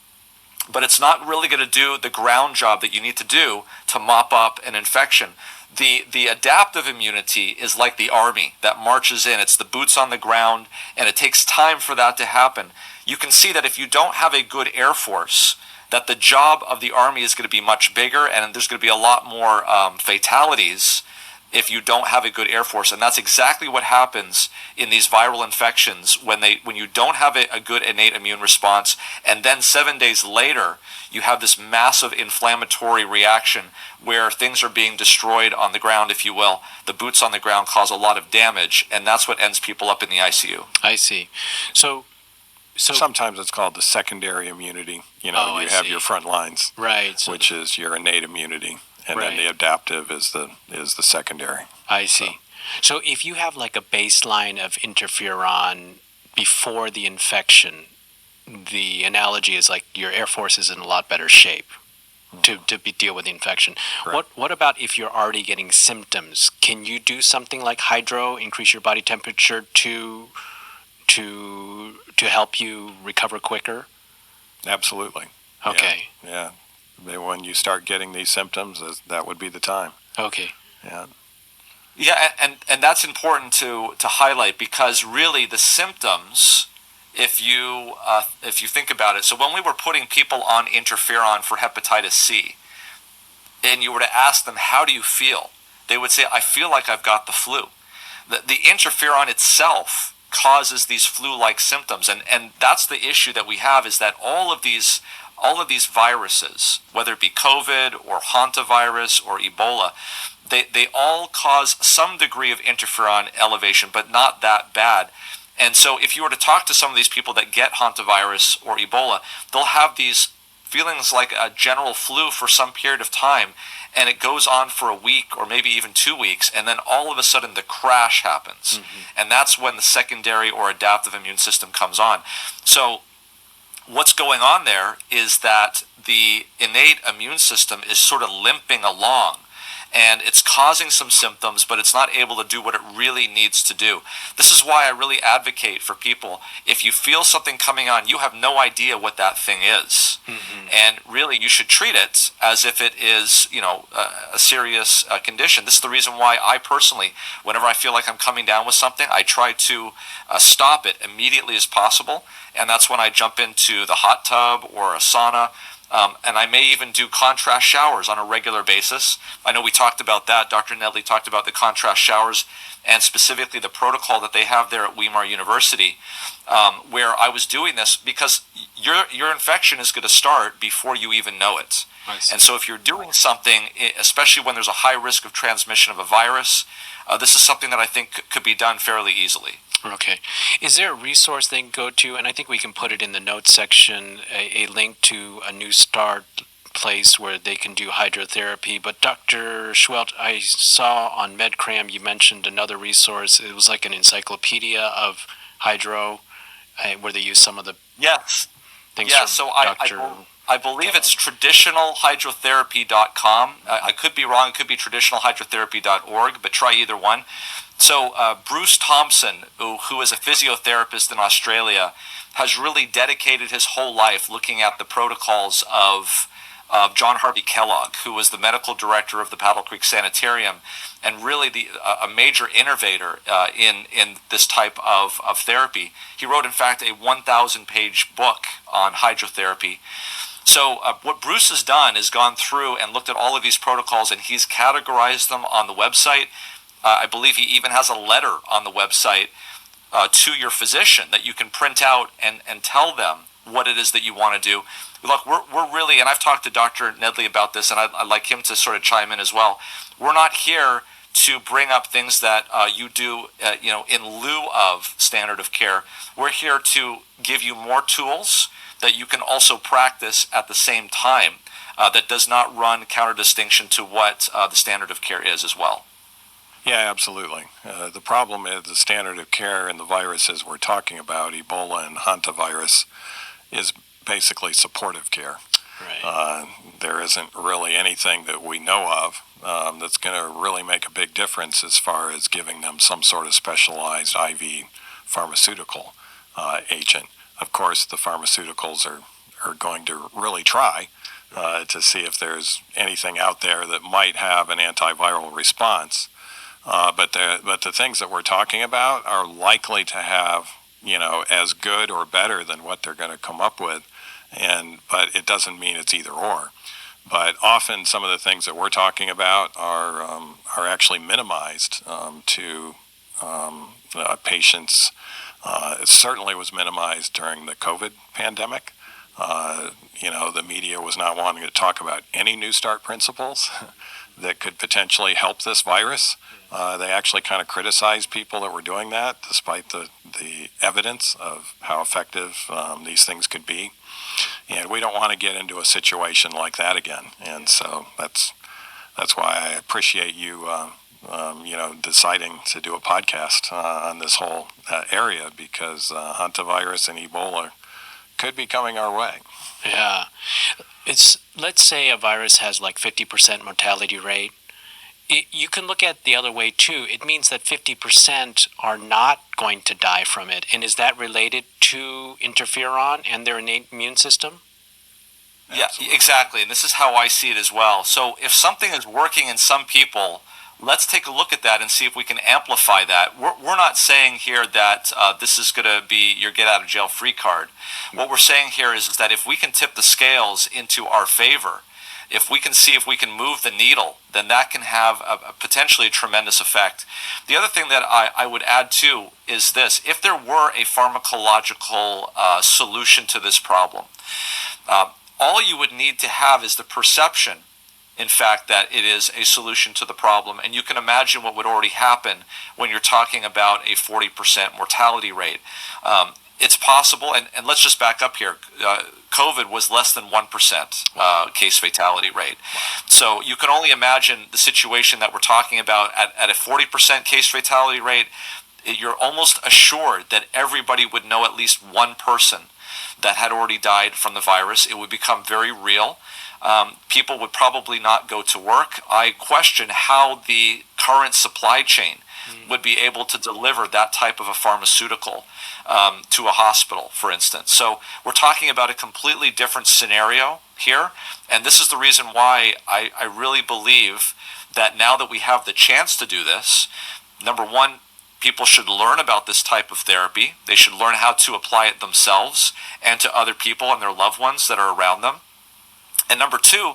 But it's not really going to do the ground job that you need to do to mop up an infection. The adaptive immunity is like the army that marches in. It's the boots on the ground, and it takes time for that to happen. You can see that if you don't have a good Air Force, that the job of the army is going to be much bigger, and there's going to be a lot more fatalities if you don't have a good Air Force. And that's exactly what happens in these viral infections when you don't have a good innate immune response, and then 7 days later you have this massive inflammatory reaction where things are being destroyed on the ground, if you will. The boots on the ground cause a lot of damage, and that's what ends people up in the ICU. I see. So sometimes it's called the secondary immunity. You have your front lines, right? So which is your innate immunity. And right. then the adaptive is the secondary. I see. So if you have like a baseline of interferon before the infection, the analogy is like your Air Force is in a lot better shape to deal with the infection. Right. What about if you're already getting symptoms? Can you do something like hydro, increase your body temperature to help you recover quicker? Absolutely. Okay. Yeah. When you start getting these symptoms, that would be the time. Okay. Yeah. Yeah, and that's important to highlight, because really the symptoms, if you think about it, so when we were putting people on interferon for hepatitis C, and you were to ask them, how do you feel? They would say, I feel like I've got the flu. The interferon itself causes these flu-like symptoms, and that's the issue that we have, is that all of these viruses, whether it be COVID or hantavirus or Ebola, they all cause some degree of interferon elevation, but not that bad. And so if you were to talk to some of these people that get hantavirus or Ebola, they'll have these feelings like a general flu for some period of time, and it goes on for a week or maybe even 2 weeks, and then all of a sudden the crash happens. Mm-hmm. And that's when the secondary or adaptive immune system comes on. So what's going on there is that the innate immune system is sort of limping along, and it's causing some symptoms, but it's not able to do what it really needs to do. This is why I really advocate for people, if you feel something coming on, you have no idea what that thing is. Mm-hmm. And really, you should treat it as if it is, a serious condition. This is the reason why I personally, whenever I feel like I'm coming down with something, I try to stop it immediately as possible. And that's when I jump into the hot tub or a sauna. And I may even do contrast showers on a regular basis. I know we talked about that. Dr. Nedley talked about the contrast showers, and specifically the protocol that they have there at Weimar University, where I was doing this because your infection is going to start before you even know it. And so if you're doing something, especially when there's a high risk of transmission of a virus, this is something that I think could be done fairly easily. Okay. Is there a resource they can go to? And I think we can put it in the notes section, a link to a New Start place where they can do hydrotherapy. But Dr. Seheult, I saw on MedCram you mentioned another resource. It was like an encyclopedia of hydro, where they use some of the things from so Dr. I believe it's traditionalhydrotherapy.com. I could be wrong. It could be traditionalhydrotherapy.org, but try either one. So Bruce Thompson, who is a physiotherapist in Australia, has really dedicated his whole life looking at the protocols of John Harvey Kellogg, who was the medical director of the Paddle Creek Sanitarium, and really a major innovator in this type of therapy. He wrote, in fact, a 1,000-page book on hydrotherapy. So what Bruce has done is gone through and looked at all of these protocols, and he's categorized them on the website. I believe he even has a letter on the website to your physician that you can print out and tell them what it is that you want to do. Look, we're really, and I've talked to Dr. Nedley about this, and I'd like him to sort of chime in as well. We're not here to bring up things that you do, in lieu of standard of care. We're here to give you more tools that you can also practice at the same time, that does not run counter-distinction to what the standard of care is as well. Yeah, absolutely. The problem is the standard of care in the viruses we're talking about, Ebola and hantavirus, is basically supportive care. Right. There isn't really anything that we know of that's going to really make a big difference as far as giving them some sort of specialized IV pharmaceutical agent. Of course, the pharmaceuticals are going to really try to see if there's anything out there that might have an antiviral response. But the things that we're talking about are likely to have, as good or better than what they're going to come up with. But it doesn't mean it's either or. But often some of the things that we're talking about are actually minimized to patients. It certainly was minimized during the COVID pandemic. The media was not wanting to talk about any New START principles that could potentially help this virus. They actually kind of criticized people that were doing that, despite the evidence of how effective these things could be. And we don't want to get into a situation like that again. And so that's why I appreciate you, deciding to do a podcast on this whole area, because hantavirus and Ebola could be coming our way. Yeah. Let's say a virus has like 50% mortality rate. You can look at the other way too. It means that 50% are not going to die from it. And is that related to interferon and their innate immune system? Yeah, exactly. And this is how I see it as well. So if something is working in some people, let's take a look at that and see if we can amplify that. We're not saying here that this is going to be your get-out-of-jail-free card. What we're saying here is that if we can tip the scales into our favor, if we can see if we can move the needle, then that can have a potentially tremendous effect. The other thing that I would add too is this: if there were a pharmacological solution to this problem, all you would need to have is the perception, in fact, that it is a solution to the problem. And you can imagine what would already happen when you're talking about a 40% mortality rate. It's possible, and let's just back up here. COVID was less than 1% case fatality rate. So you can only imagine the situation that we're talking about at a 40% case fatality rate. You're almost assured that everybody would know at least one person that had already died from the virus. It would become very real. People would probably not go to work. I question how the current supply chain would be able to deliver that type of a pharmaceutical to a hospital, for instance. So we're talking about a completely different scenario here, and this is the reason why I really believe that now that we have the chance to do this, number one, people should learn about this type of therapy. They should learn how to apply it themselves and to other people and their loved ones that are around them. And number two,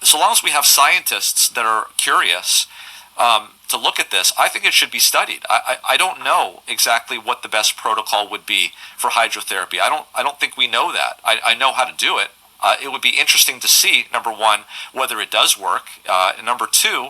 so long as we have scientists that are curious to look at this, I think it should be studied. I don't know exactly what the best protocol would be for hydrotherapy. I don't think we know that. I know how to do it. It would be interesting to see, number one, whether it does work, and number two,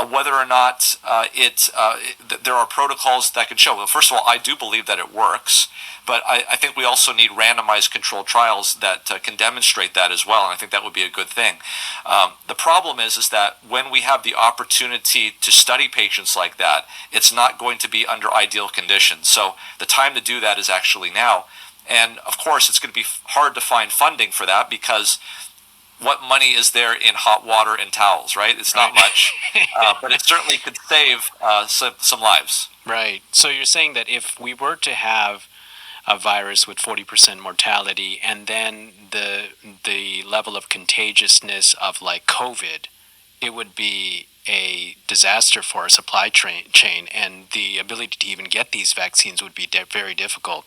whether or not there are protocols that can show. Well, first of all, I do believe that it works, but I think we also need randomized controlled trials that can demonstrate that as well, and I think that would be a good thing. The problem is that when we have the opportunity to study patients like that, it's not going to be under ideal conditions. So the time to do that is actually now. And of course, it's going to be hard to find funding for that, because what money is there in hot water and towels, right? It's not much, but it certainly could save some lives. Right. So you're saying that if we were to have a virus with 40% mortality, and then the level of contagiousness of like COVID, it would be a disaster for our supply chain, and the ability to even get these vaccines would be very difficult.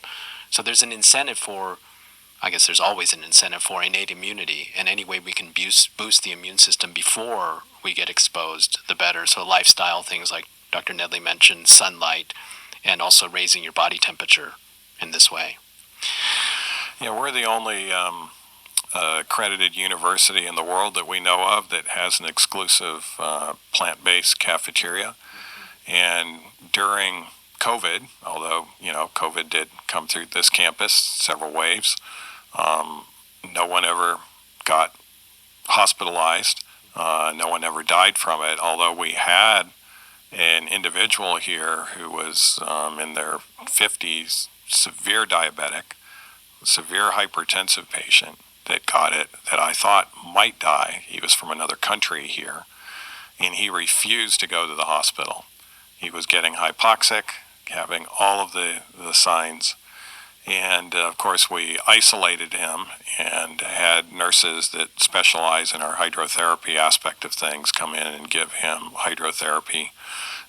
So there's an incentive for, I guess there's always an incentive for innate immunity, and any way we can boost the immune system before we get exposed, the better. So lifestyle things like Dr. Nedley mentioned, sunlight, and also raising your body temperature in this way. Yeah, we're the only accredited university in the world that we know of that has an exclusive plant-based cafeteria. And during COVID, although, COVID did come through this campus, several waves, no one ever got hospitalized. No one ever died from it, although we had an individual here who was in their 50s, severe diabetic, severe hypertensive patient that got it, that I thought might die. He was from another country here, and he refused to go to the hospital. He was getting hypoxic, having all of the signs. And of course, we isolated him and had nurses that specialize in our hydrotherapy aspect of things come in and give him hydrotherapy.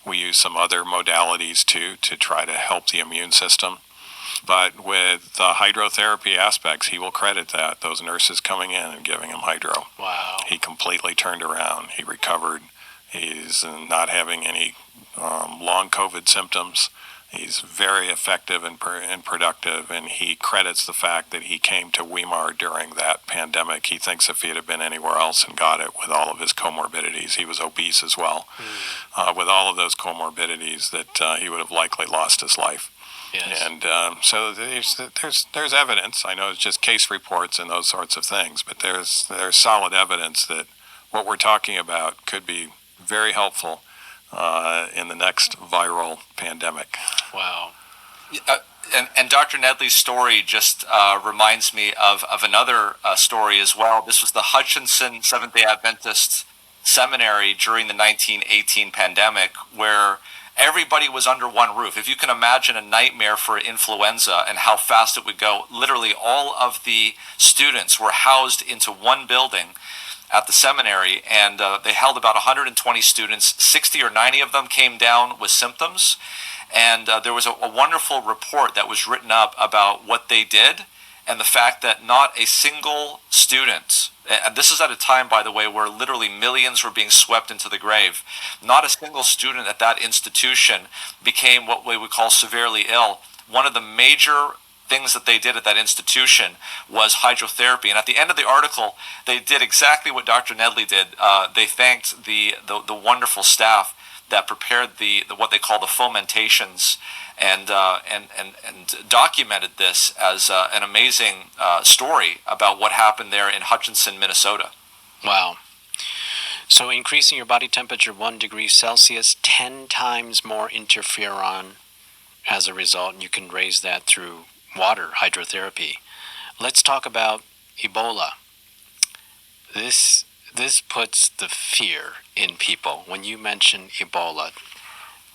We use some other modalities too to try to help the immune system. But with the hydrotherapy aspects, he will credit that, those nurses coming in and giving him hydro. Wow. He completely turned around. He recovered. He's not having any long COVID symptoms. He's very effective and productive, and he credits the fact that he came to Weimar during that pandemic. He thinks if he had been anywhere else and got it with all of his comorbidities, he was obese as well, with all of those comorbidities, that he would have likely lost his life. Yes. And so there's evidence. I know it's just case reports and those sorts of things, but there's solid evidence that what we're talking about could be very helpful in the next viral pandemic. Wow. And Dr. Nedley's story just reminds me of another story as well. This was the Hutchinson Seventh-day Adventist Seminary during the 1918 pandemic, where everybody was under one roof. If you can imagine a nightmare for influenza and how fast it would go, literally all of the students were housed into one building at the seminary, and they held about 120 students. 60 or 90 of them came down with symptoms, and there was a wonderful report that was written up about what they did and the fact that not a single student, and this is at a time, by the way, where literally millions were being swept into the grave, not a single student at that institution became what we would call severely ill. One of the major things that they did at that institution was hydrotherapy. And at the end of the article, they did exactly what Dr. Nedley did. They thanked the wonderful staff that prepared the what they call the fomentations, and documented this as an amazing story about what happened there in Hutchinson, Minnesota. Wow. So increasing your body temperature 1 degree Celsius, 10 times more interferon as a result, and you can raise that through water hydrotherapy. Let's talk about Ebola. This puts the fear in people. When you mention Ebola,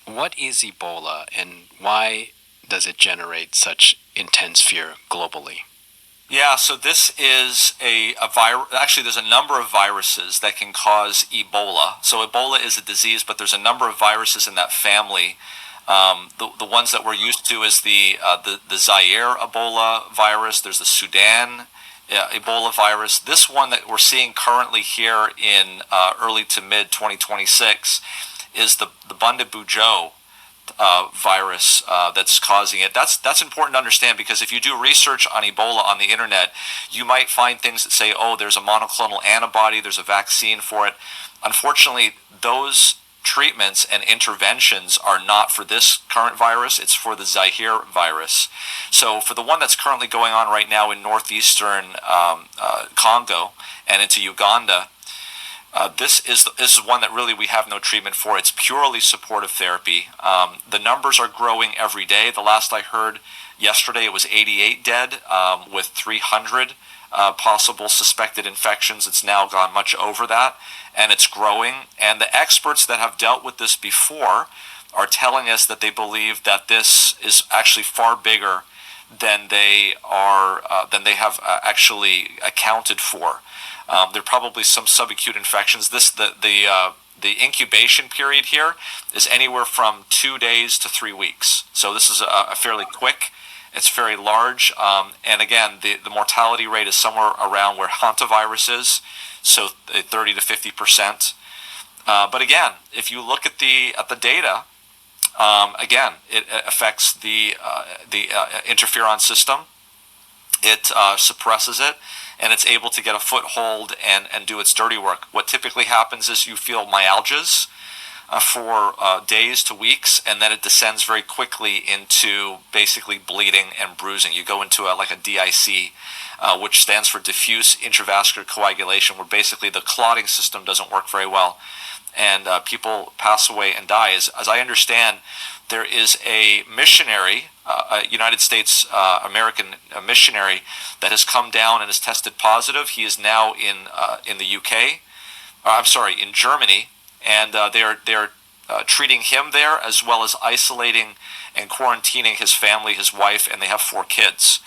what is Ebola and why does it generate such intense fear globally? Yeah, so this is a virus. Actually, there's a number of viruses that can cause Ebola. So Ebola is a disease, but there's a number of viruses in that family. The ones that we're used to is the Zaire Ebola virus. There's the Sudan Ebola virus. This one that we're seeing currently here in early to mid 2026 is the Bundibugyo virus that's causing it. That's important to understand, because if you do research on Ebola on the internet, you might find things that say, oh, there's a monoclonal antibody, there's a vaccine for it. Unfortunately, those treatments and interventions are not for this current virus, it's for the Zaire virus. So for the one that's currently going on right now in northeastern Congo and into Uganda, this is one that really we have no treatment for. It's purely supportive therapy. The numbers are growing every day. The last I heard yesterday, it was 88 dead with 300 possible suspected infections. It's now gone much over that, and it's growing. And the experts that have dealt with this before are telling us that they believe that this is actually far bigger than they have actually accounted for. There are probably some subacute infections. The incubation period here is anywhere from 2 days to 3 weeks. So this is a fairly quick. It's very large, and again, the mortality rate is somewhere around where hantavirus is, so 30 to 50%. But again, if you look at the data, again, it affects the interferon system. It suppresses it, and it's able to get a foothold and do its dirty work. What typically happens is you feel myalgias. for days to weeks, and then it descends very quickly into basically bleeding and bruising. You go into like a DIC, which stands for diffuse intravascular coagulation, where basically the clotting system doesn't work very well, and people pass away and die. As I understand, there is a missionary, a United States American missionary, that has come down and has tested positive. He is now in the UK. In Germany, and they're treating him there, as well as isolating and quarantining his family, his wife, and they have 4 kids.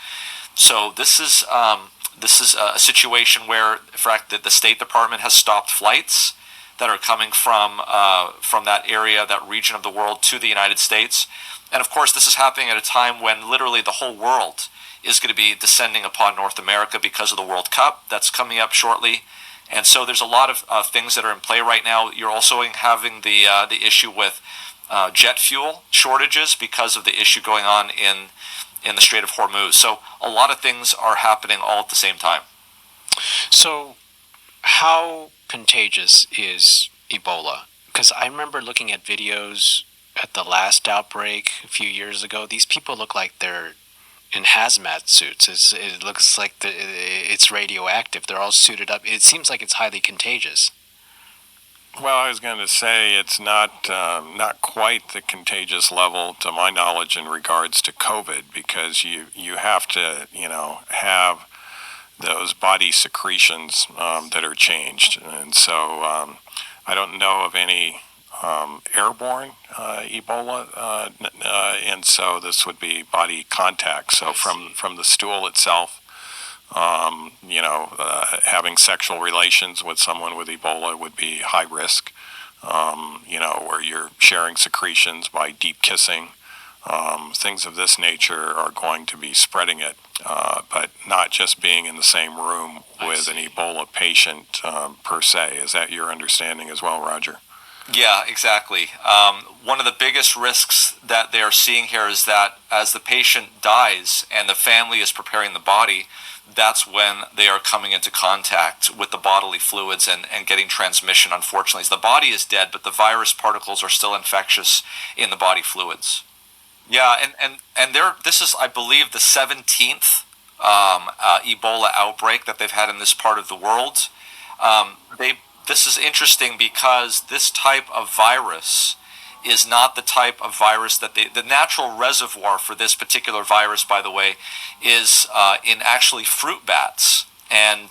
So this is a situation where, in fact, the State Department has stopped flights that are coming from that area, that region of the world, to the United States. And of course, this is happening at a time when literally the whole world is going to be descending upon North America because of the World Cup that's coming up shortly. And so there's a lot of things that are in play right now. You're also having the issue with jet fuel shortages because of the issue going on in the Strait of Hormuz. So a lot of things are happening all at the same time. So how contagious is Ebola? Because I remember looking at videos at the last outbreak a few years ago. These people look like they're in hazmat suits. It looks like it's radioactive. They're all suited up. It seems like it's highly contagious. Well, I was going to say it's not quite the contagious level, to my knowledge, in regards to COVID, because you have to have those body secretions that are changed, and so I don't know of any airborne Ebola, and so this would be body contact. So from the stool itself, having sexual relations with someone with Ebola would be high risk. Where you're sharing secretions by deep kissing, things of this nature are going to be spreading it, but not just being in the same room with an Ebola patient per se. Is that your understanding as well, Roger? Yeah, exactly. One of the biggest risks that they are seeing here is that as the patient dies and the family is preparing the body, that's when they are coming into contact with the bodily fluids and getting transmission, unfortunately. So the body is dead, but the virus particles are still infectious in the body fluids. Yeah, and this is, I believe, the 17th Ebola outbreak that they've had in this part of the world. This is interesting because this type of virus is not the type of virus that the natural reservoir for this particular virus, by the way, is in actually fruit bats. And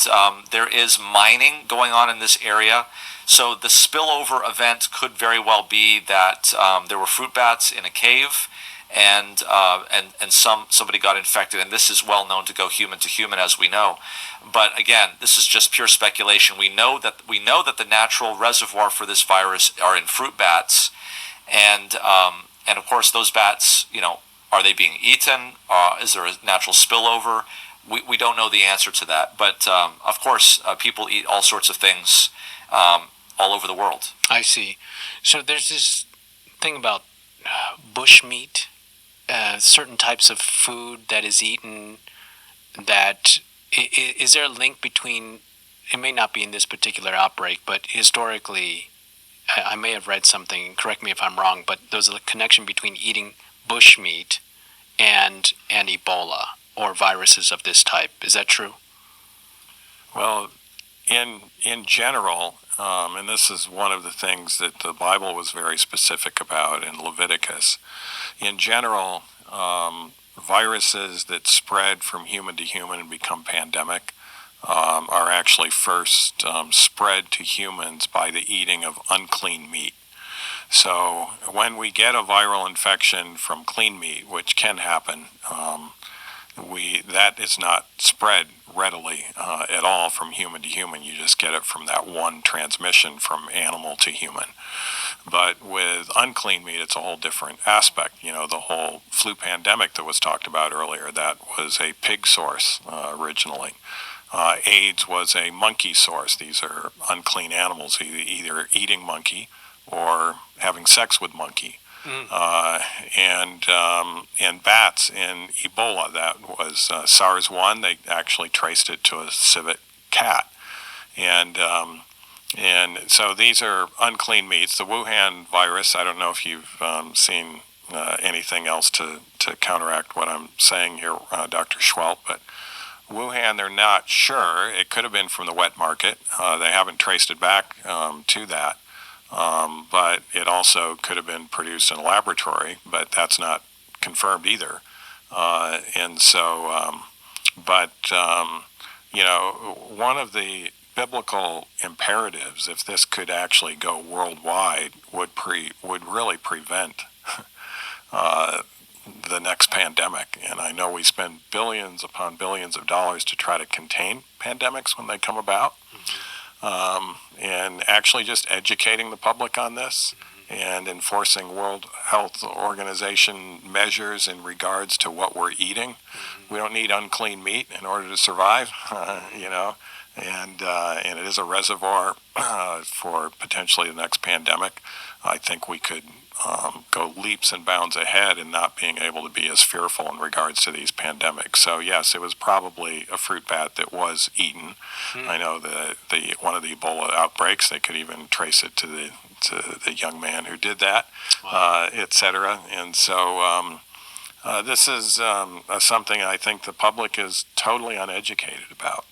there is mining going on in this area. So the spillover event could very well be that there were fruit bats in a cave, and somebody got infected, and this is well known to go human to human, as we know. But again, this is just pure speculation. We know that the natural reservoir for this virus are in fruit bats, and of course those bats, are they being eaten? Is there a natural spillover? We don't know the answer to that. But of course, people eat all sorts of things all over the world. I see. So there's this thing about bush meat. Certain types of food that is eaten, that is there a link between, it may not be in this particular outbreak, but historically, I may have read something, correct me if I'm wrong, but there's a connection between eating bush meat and Ebola or viruses of this type. Is that true? Well, in general, and this is one of the things that the Bible was very specific about in Leviticus. In general, viruses that spread from human to human and become pandemic are actually first spread to humans by the eating of unclean meat. So when we get a viral infection from clean meat, which can happen, that is not spread readily at all from human to human. You just get it from that one transmission from animal to human. But with unclean meat, it's a whole different aspect. The whole flu pandemic that was talked about earlier, that was a pig source originally. AIDS was a monkey source. These are unclean animals, either eating monkey or having sex with monkey. And bats in Ebola, that was SARS-1. They actually traced it to a civet cat. And And so these are unclean meats. The Wuhan virus, I don't know if you've seen anything else to counteract what I'm saying here, Dr. Seheult, but Wuhan, they're not sure. It could have been from the wet market. They haven't traced it back to that. But it also could have been produced in a laboratory, but that's not confirmed either. And so, one of the biblical imperatives, if this could actually go worldwide, would really prevent the next pandemic. And I know we spend billions upon billions of dollars to try to contain pandemics when they come about. And actually just educating the public on this and enforcing World Health Organization measures in regards to what we're eating. We don't need unclean meat in order to survive, and it is a reservoir for potentially the next pandemic. I think we could go leaps and bounds ahead in not being able to be as fearful in regards to these pandemics. So yes, it was probably a fruit bat that was eaten. I know the one of the Ebola outbreaks, they could even trace it to the young man who did that, etc. And so this is something I think the public is totally uneducated about,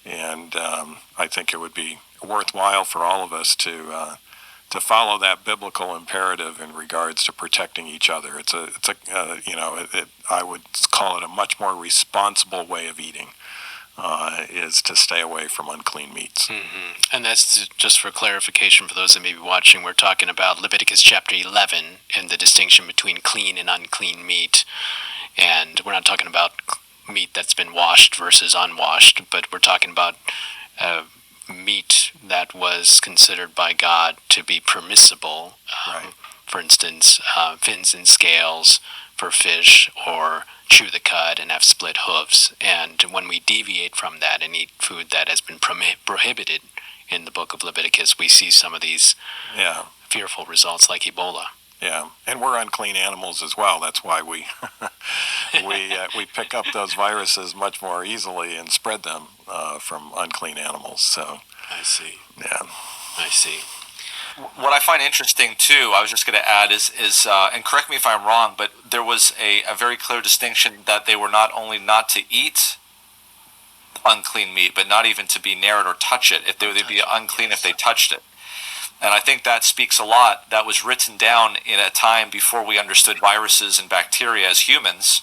and I think it would be worthwhile for all of us to follow that biblical imperative in regards to protecting each other. I would call it a much more responsible way of eating, is to stay away from unclean meats. And that's just for clarification for those that may be watching. We're talking about Leviticus chapter 11 and the distinction between clean and unclean meat. And we're not talking about meat that's been washed versus unwashed, but we're talking about meat that was considered by God to be permissible. Right. For instance, fins and scales for fish, or chew the cud and have split hooves. And when we deviate from that and eat food that has been prohibited in the book of Leviticus, we see some of these fearful results like Ebola. Yeah, and we're unclean animals as well. That's why we we pick up those viruses much more easily and spread them from unclean animals. So I see. Yeah, I see. What I find interesting too, I was just going to add is and correct me if I'm wrong, but there was a very clear distinction that they were not only not to eat unclean meat, but not even to be near it or touch it. If they'd be unclean if they touched it. And I think that speaks a lot. That was written down in a time before we understood viruses and bacteria as humans.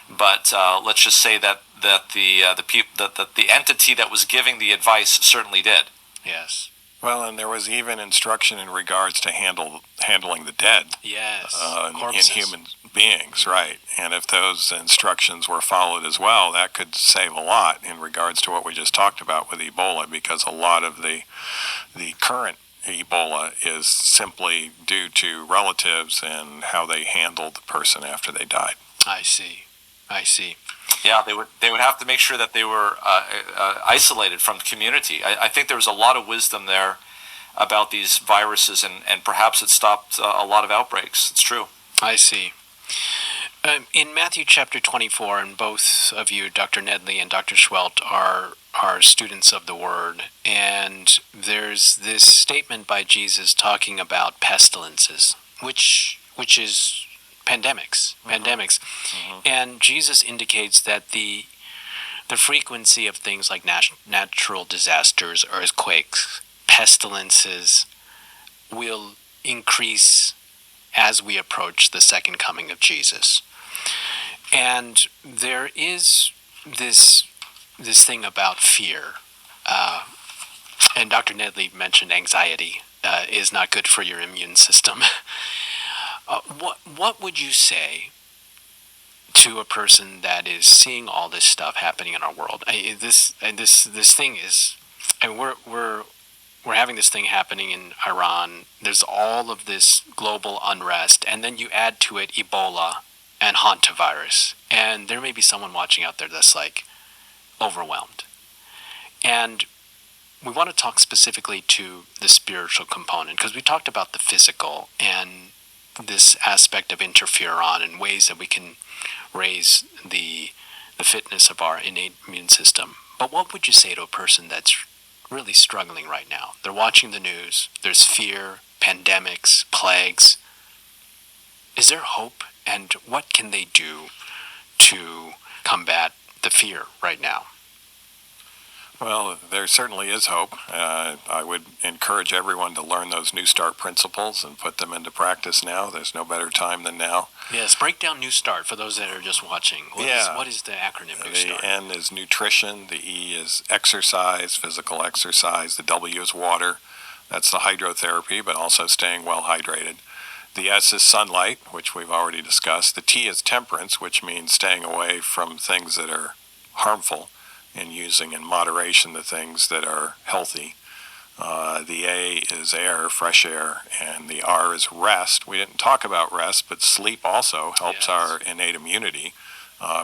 But let's just say that the entity that was giving the advice certainly did. Yes. Well, and there was even instruction in regards to handling the dead. Yes. In human beings, right? And if those instructions were followed as well, that could save a lot in regards to what we just talked about with Ebola, because a lot of the current Ebola is simply due to relatives and how they handled the person after they died. I see. Yeah, they would have to make sure that they were isolated from the community. I think there was a lot of wisdom there about these viruses, and perhaps it stopped a lot of outbreaks. It's true. I see. In Matthew chapter 24, and both of you, Dr. Nedley and Dr. Seheult, are students of the Word, and there's this statement by Jesus talking about pestilences, which is pandemics. And Jesus indicates that the frequency of things like natural disasters, earthquakes, pestilences will increase as we approach the second coming of Jesus. And there is this thing about fear. And Dr. Nedley mentioned anxiety is not good for your immune system. What would you say to a person that is seeing all this stuff happening in our world? This thing is, and we're having this thing happening in Iran. There's all of this global unrest, and then you add to it Ebola and hantavirus, and there may be someone watching out there that's like overwhelmed. And we want to talk specifically to the spiritual component, because we talked about the physical and this aspect of interferon and ways that we can raise the fitness of our innate immune system. But what would you say to a person that's really struggling right now. They're watching the news. There's fear, pandemics, plagues. Is there hope, and what can they do to combat the fear right now? Well, there certainly is hope. I would encourage everyone to learn those New Start principles and put them into practice now. There's no better time than now. Yes, break down New Start for those that are just watching. What is the acronym New Start? The N is nutrition, the E is exercise, physical exercise, the W is water. That's the hydrotherapy, but also staying well hydrated. The S is sunlight, which we've already discussed. The T is temperance, which means staying away from things that are harmful and using in moderation the things that are healthy. The A is air, fresh air, and the R is rest. We didn't talk about rest, but sleep also helps our innate immunity.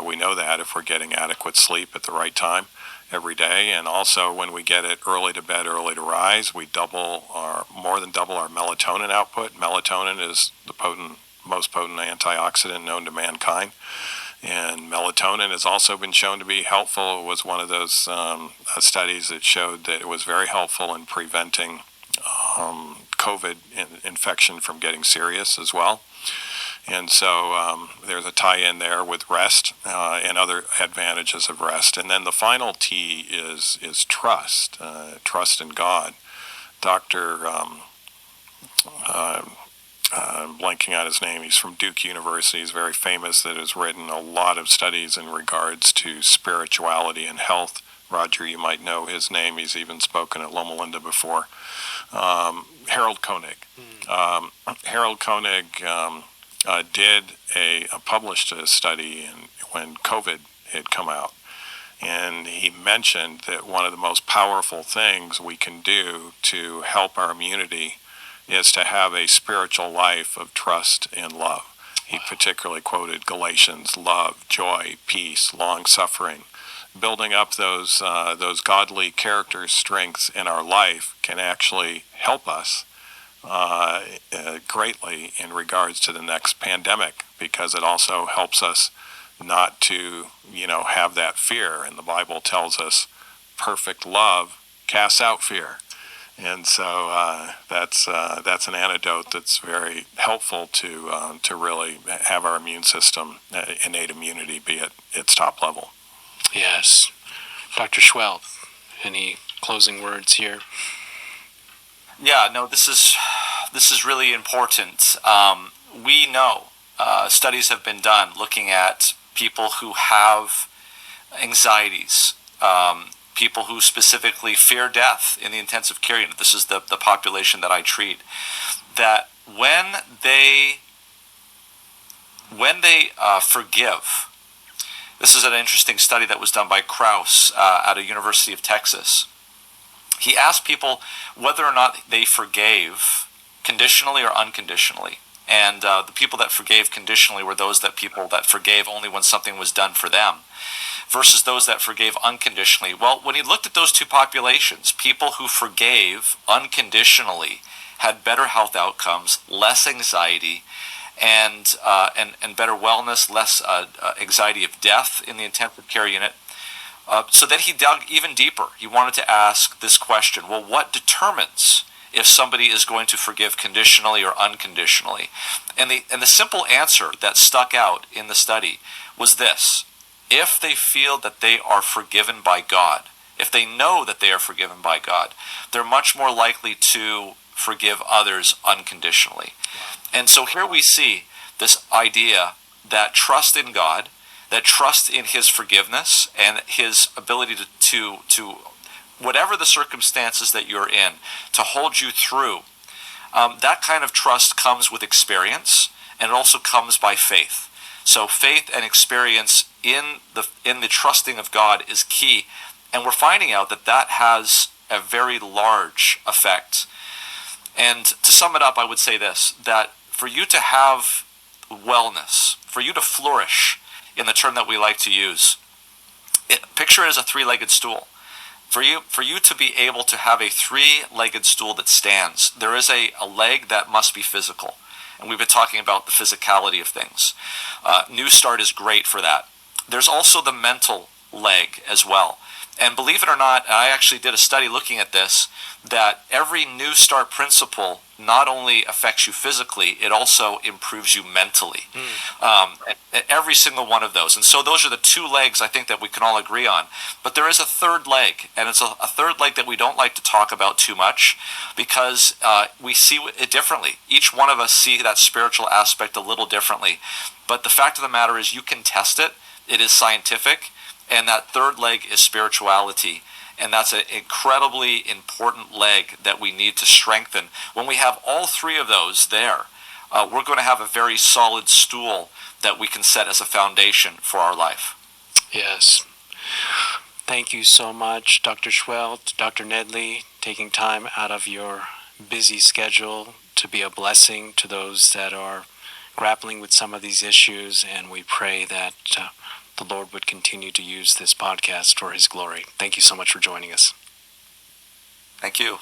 We know that if we're getting adequate sleep at the right time every day, and also when we get it early to bed, early to rise, we more than double our melatonin output. Melatonin is the most potent antioxidant known to mankind. And melatonin has also been shown to be helpful. It was one of those studies that showed that it was very helpful in preventing COVID infection from getting serious as well. And so there's a tie-in there with rest and other advantages of rest. And then the final T is trust, trust in God. Dr. I'm blanking on his name. He's from Duke University. He's very famous, that has written a lot of studies in regards to spirituality and health. Roger, you might know his name. He's even spoken at Loma Linda before. Harold Koenig. Harold Koenig published a study when COVID had come out. And he mentioned that one of the most powerful things we can do to help our immunity is to have a spiritual life of trust and love. He particularly quoted Galatians: love, joy, peace, long-suffering. Building up those godly character strengths in our life can actually help us greatly in regards to the next pandemic, because it also helps us not to, have that fear. And the Bible tells us perfect love casts out fear. And so that's an antidote that's very helpful to really have our immune system, innate immunity, be at its top level. Yes. Dr. Seheult, any closing words here? Yeah, no, this is really important. We know studies have been done looking at people who have anxieties, people who specifically fear death in the intensive care unit. This is the population that I treat. That when they forgive, this is an interesting study that was done by Krauss at a University of Texas. He asked people whether or not they forgave conditionally or unconditionally. And the people that forgave conditionally were those people that forgave only when something was done for them, versus those that forgave unconditionally. Well, when he looked at those two populations, people who forgave unconditionally had better health outcomes, less anxiety, and better wellness, less anxiety of death in the intensive care unit. So then he dug even deeper. He wanted to ask this question: well, what determines if somebody is going to forgive conditionally or unconditionally? And the simple answer that stuck out in the study was this: if they feel that they are forgiven by God, if they know that they are forgiven by God, they're much more likely to forgive others unconditionally. And so here we see this idea that trust in God, that trust in His forgiveness and His ability to whatever the circumstances that you're in, to hold you through. That kind of trust comes with experience, and it also comes by faith. So faith and experience in the trusting of God is key, and we're finding out that has a very large effect. And to sum it up, I would say this: that for you to have wellness, for you to flourish, in the term that we like to use, picture it as a three-legged stool. For you to be able to have a three-legged stool that stands, there is a leg that must be physical. And we've been talking about the physicality of things. New Start is great for that. There's also the mental leg as well. And believe it or not, I actually did a study looking at this, that every New Start principle not only affects you physically, it also improves you mentally. Every single one of those. And so those are the two legs I think that we can all agree on. But there is a third leg, and it's a third leg that we don't like to talk about too much because we see it differently. Each one of us see that spiritual aspect a little differently. But the fact of the matter is you can test it. It is scientific. And that third leg is spirituality. And that's an incredibly important leg that we need to strengthen. When we have all three of those there, we're going to have a very solid stool that we can set as a foundation for our life. Yes. Thank you so much, Dr. Seheult, Dr. Nedley, taking time out of your busy schedule to be a blessing to those that are grappling with some of these issues. And we pray that the Lord would continue to use this podcast for His glory. Thank you so much for joining us. Thank you.